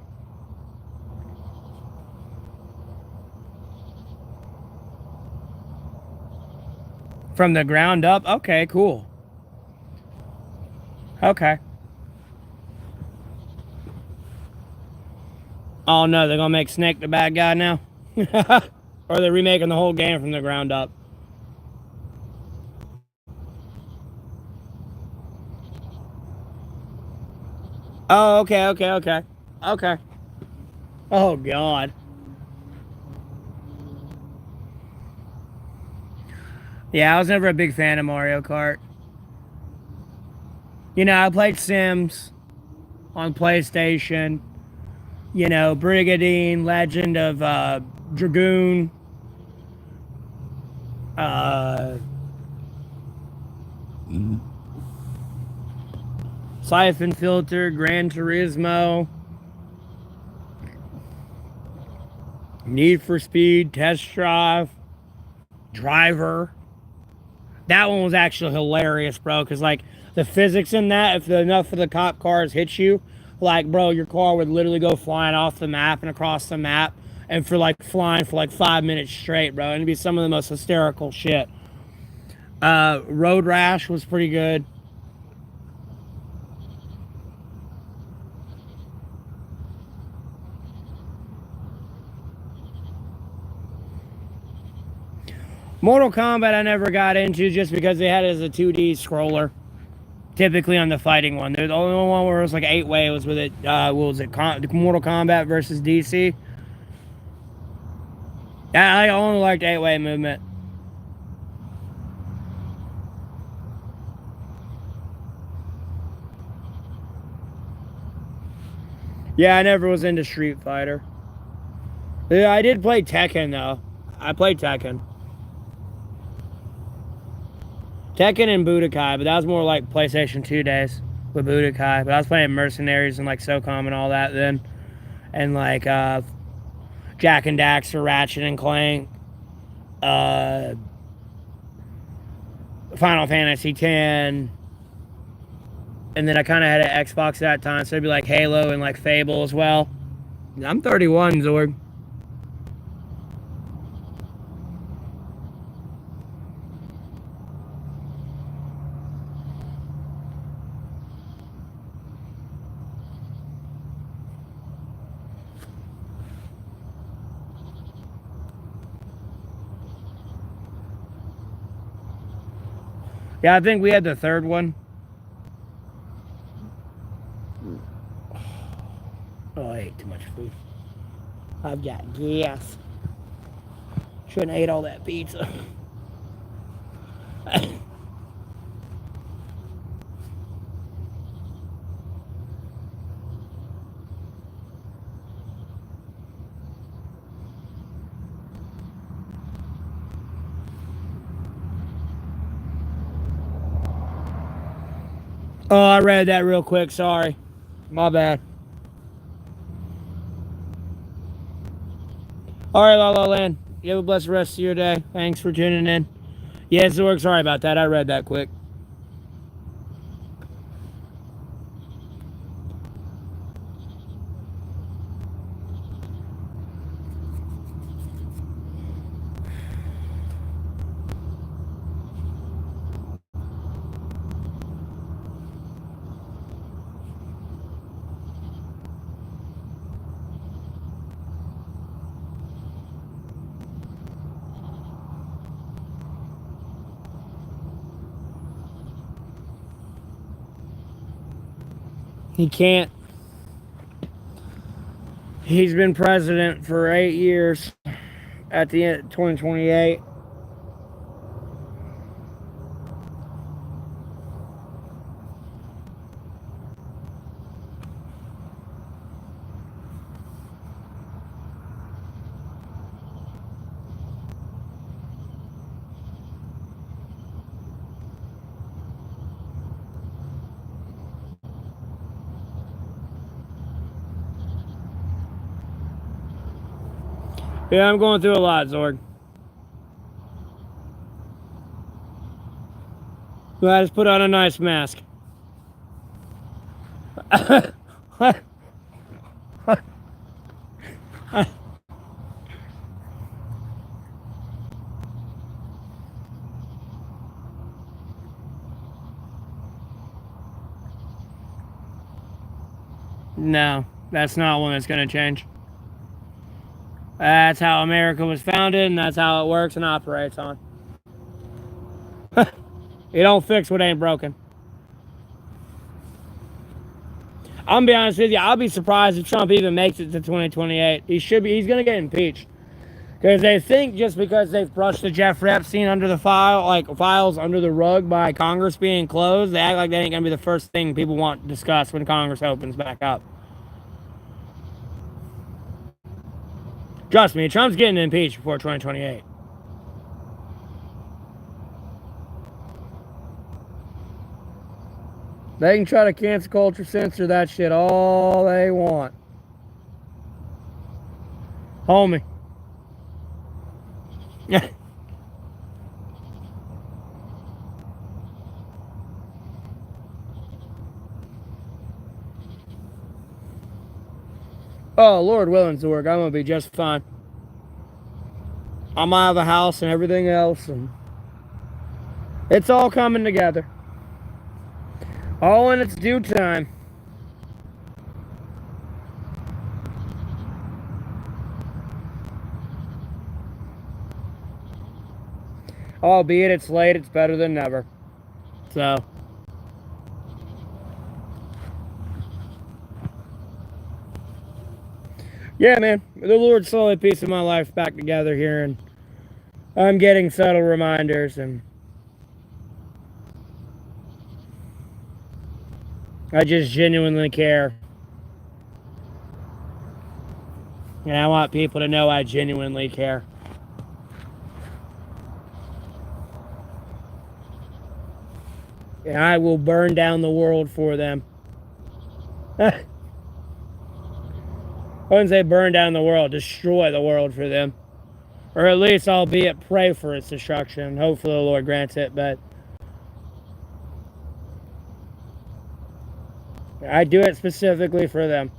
From the ground up? Okay, cool. Okay. Oh no, they're gonna make Snake the bad guy now? Or they're remaking the whole game from the ground up? Oh, okay, okay, okay. Okay. Oh god. Yeah, I was never a big fan of Mario Kart. You know, I played Sims on PlayStation. You know, Brigadine, Legend of Dragoon. Siphon Filter, Gran Turismo, Need for Speed, Test Drive, Driver. That one was actually hilarious, bro, because, like, the physics in that, if enough of the cop cars hit you, like, bro, your car would literally go flying off the map and across the map, and for, like, flying for, like, 5 minutes straight, bro. And it'd be some of the most hysterical shit. Road Rash was pretty good. Mortal Kombat I never got into just because they had it as a 2D scroller. Typically on the fighting one. The only one where it was like 8-way was with it, what was it, Mortal Kombat versus DC. I only liked 8-way movement. Yeah, I never was into Street Fighter. Yeah, I did play Tekken though. I played Tekken. Tekken and Budokai, but that was more like PlayStation 2 days with Budokai. But I was playing Mercenaries and like SOCOM and all that then. And like Jack and Daxter, Ratchet and Clank, Final Fantasy X. And then I kind of had an Xbox at that time, so it'd be like Halo and like Fable as well. I'm 31, Zorg. Yeah, I think we had the third one. Oh, I ate too much food. I've got gas. Shouldn't have ate all that pizza. Oh, I read that real quick. Sorry. My bad. All right, La La Land. You have a blessed rest of your day. Thanks for tuning in. Yeah, Zorg, sorry about that. I read that quick. He can't. He's been president for 8 years at the end of 2028. Yeah, I'm going through a lot, Zorg. Well, I just put on a nice mask. No, that's not one that's going to change. That's how America was founded, and that's how it works and operates on. You don't fix what ain't broken. I'm gonna be honest with you, I'll be surprised if Trump even makes it to 2028. He's gonna get impeached. Because they think just because they've brushed the Jeffrey Epstein under the files under the rug by Congress being closed, they act like that ain't gonna be the first thing people want to discuss when Congress opens back up. Trust me, Trump's getting impeached before 2028. They can try to cancel culture, censor that shit all they want. Homie. Oh, Lord willing, Zorg, I'm gonna be just fine. I'm out of the house and everything else, and it's all coming together. All in its due time. Albeit it's late, it's better than never. So, yeah, man, the Lord's slowly piecing my life back together here, and I'm getting subtle reminders, and I just genuinely care. And I want people to know I genuinely care. And I will burn down the world for them. I wouldn't say burn down the world, destroy the world for them. Or at least, albeit, pray for its destruction. Hopefully the Lord grants it, but I do it specifically for them.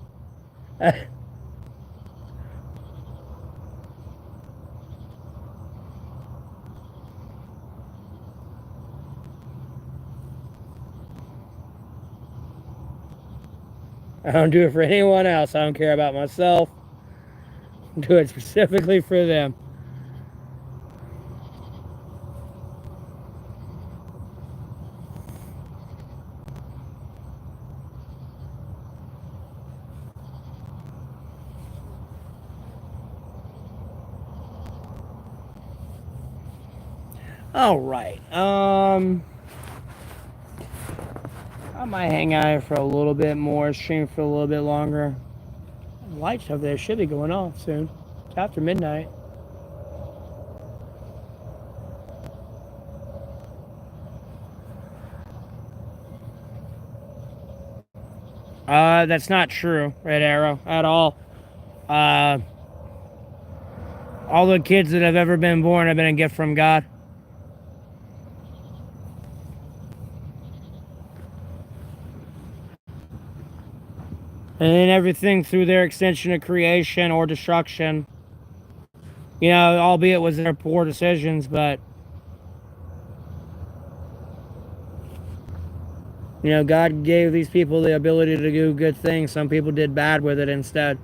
I don't do it for anyone else. I don't care about myself. I do it specifically for them. All right. I might hang out here for a little bit more, stream for a little bit longer. The lights over there should be going off soon. It's after midnight. That's not true, Red Arrow, at all. All the kids that have ever been born have been a gift from God. And then everything through their extension of creation or destruction. You know, albeit was their poor decisions, but you know, God gave these people the ability to do good things. Some people did bad with it instead.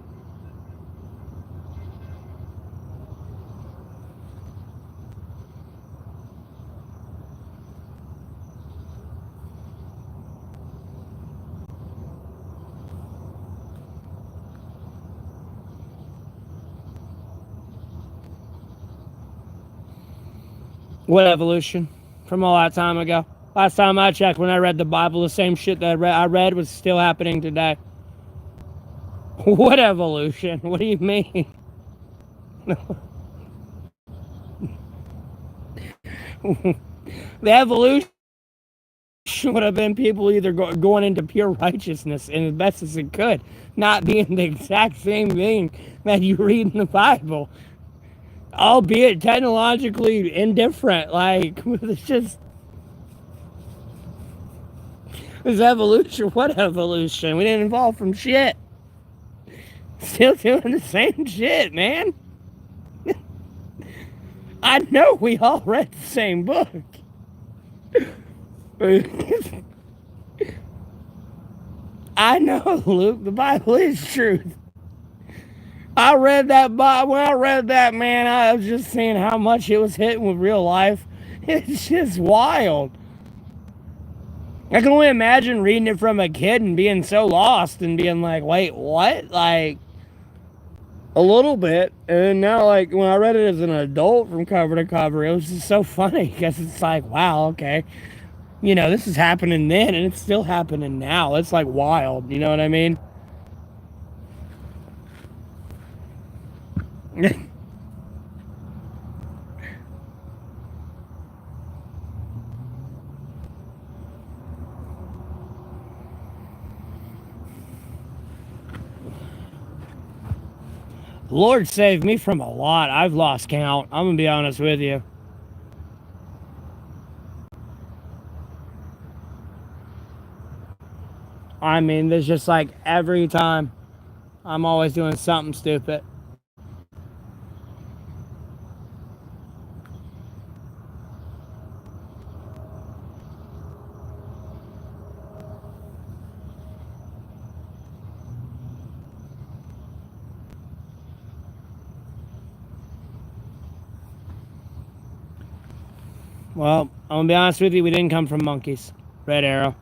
What evolution? From all that time ago. Last time I checked, when I read the Bible, the same shit that I read was still happening today. What evolution? What do you mean? The evolution would have been people either going into pure righteousness and as best as it could, not being the exact same thing that you read in the Bible, albeit technologically indifferent. Like, it's just this evolution. What evolution? We didn't evolve from shit. Still doing the same shit, man. I know we all read the same book. I know, Luke, the Bible is truth. I read that Bible. When I read that, man, I was just seeing how much it was hitting with real life. It's just wild. I can only imagine reading it from a kid and being so lost and being like, wait, what? Like, a little bit. And now, like, when I read it as an adult from cover to cover, it was just so funny because it's like, wow, okay. You know, this is happening then and it's still happening now. It's like wild. You know what I mean? Lord saved me from a lot. I've lost count. I'm going to be honest with you. I mean, there's just like every time I'm always doing something stupid. Well, I'm gonna be honest with you, we didn't come from monkeys. Red arrow.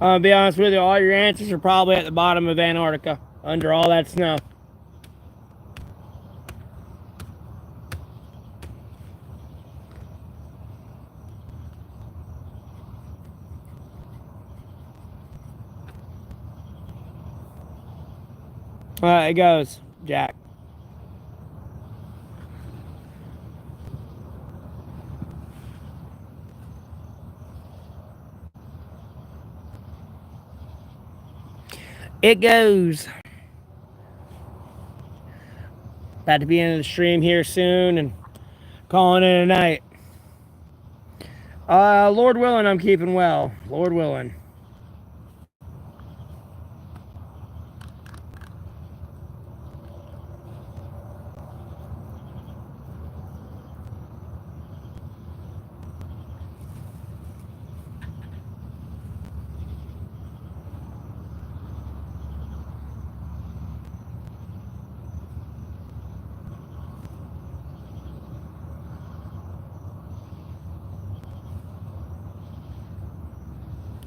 I'll be honest with you, all your answers are probably at the bottom of Antarctica, under all that snow. It goes, Jack. It goes. About to be into the stream here soon and calling it a night. Lord willing, I'm keeping well. Lord willing.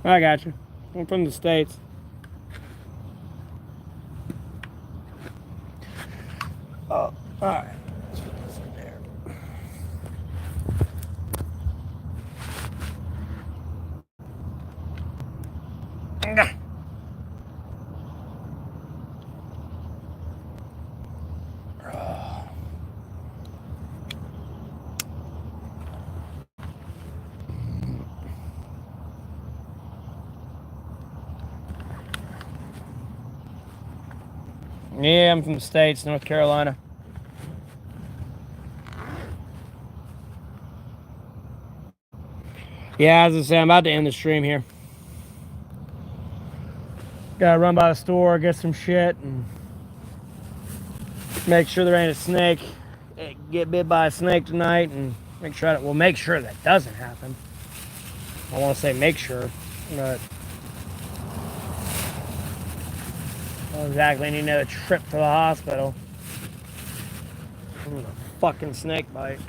I got you. I'm from the States. Oh, alright. Let's put this in there. Yeah, I'm from the States, North Carolina. Yeah, as I say, I'm about to end the stream here. Gotta run by the store, get some shit, and make sure there ain't a snake. Get bit by a snake tonight, and make sure that doesn't happen. I want to say make sure, but I don't exactly need another trip to the hospital from a fucking snake bite.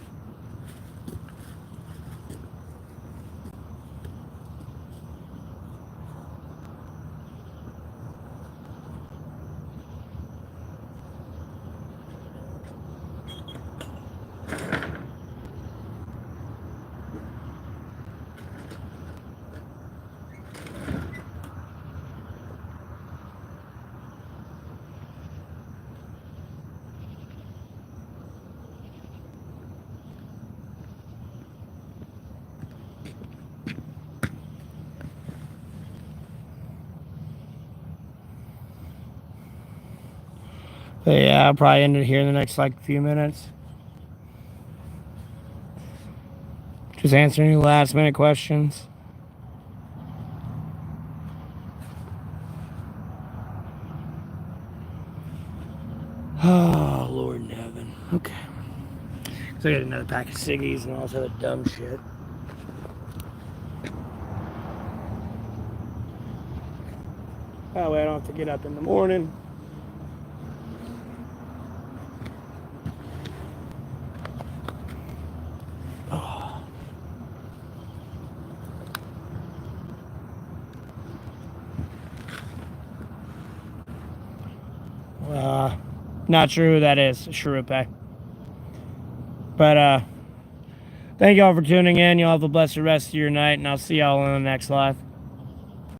But yeah, I'll probably end it here in the next few minutes. Just answer any last minute questions. Oh, Lord in heaven. Okay. So I got another pack of ciggies and all this other dumb shit. That way I don't have to get up in the morning. Not sure who that is, Sharupe. But thank y'all for tuning in. Y'all have a blessed rest of your night, and I'll see y'all in the next live.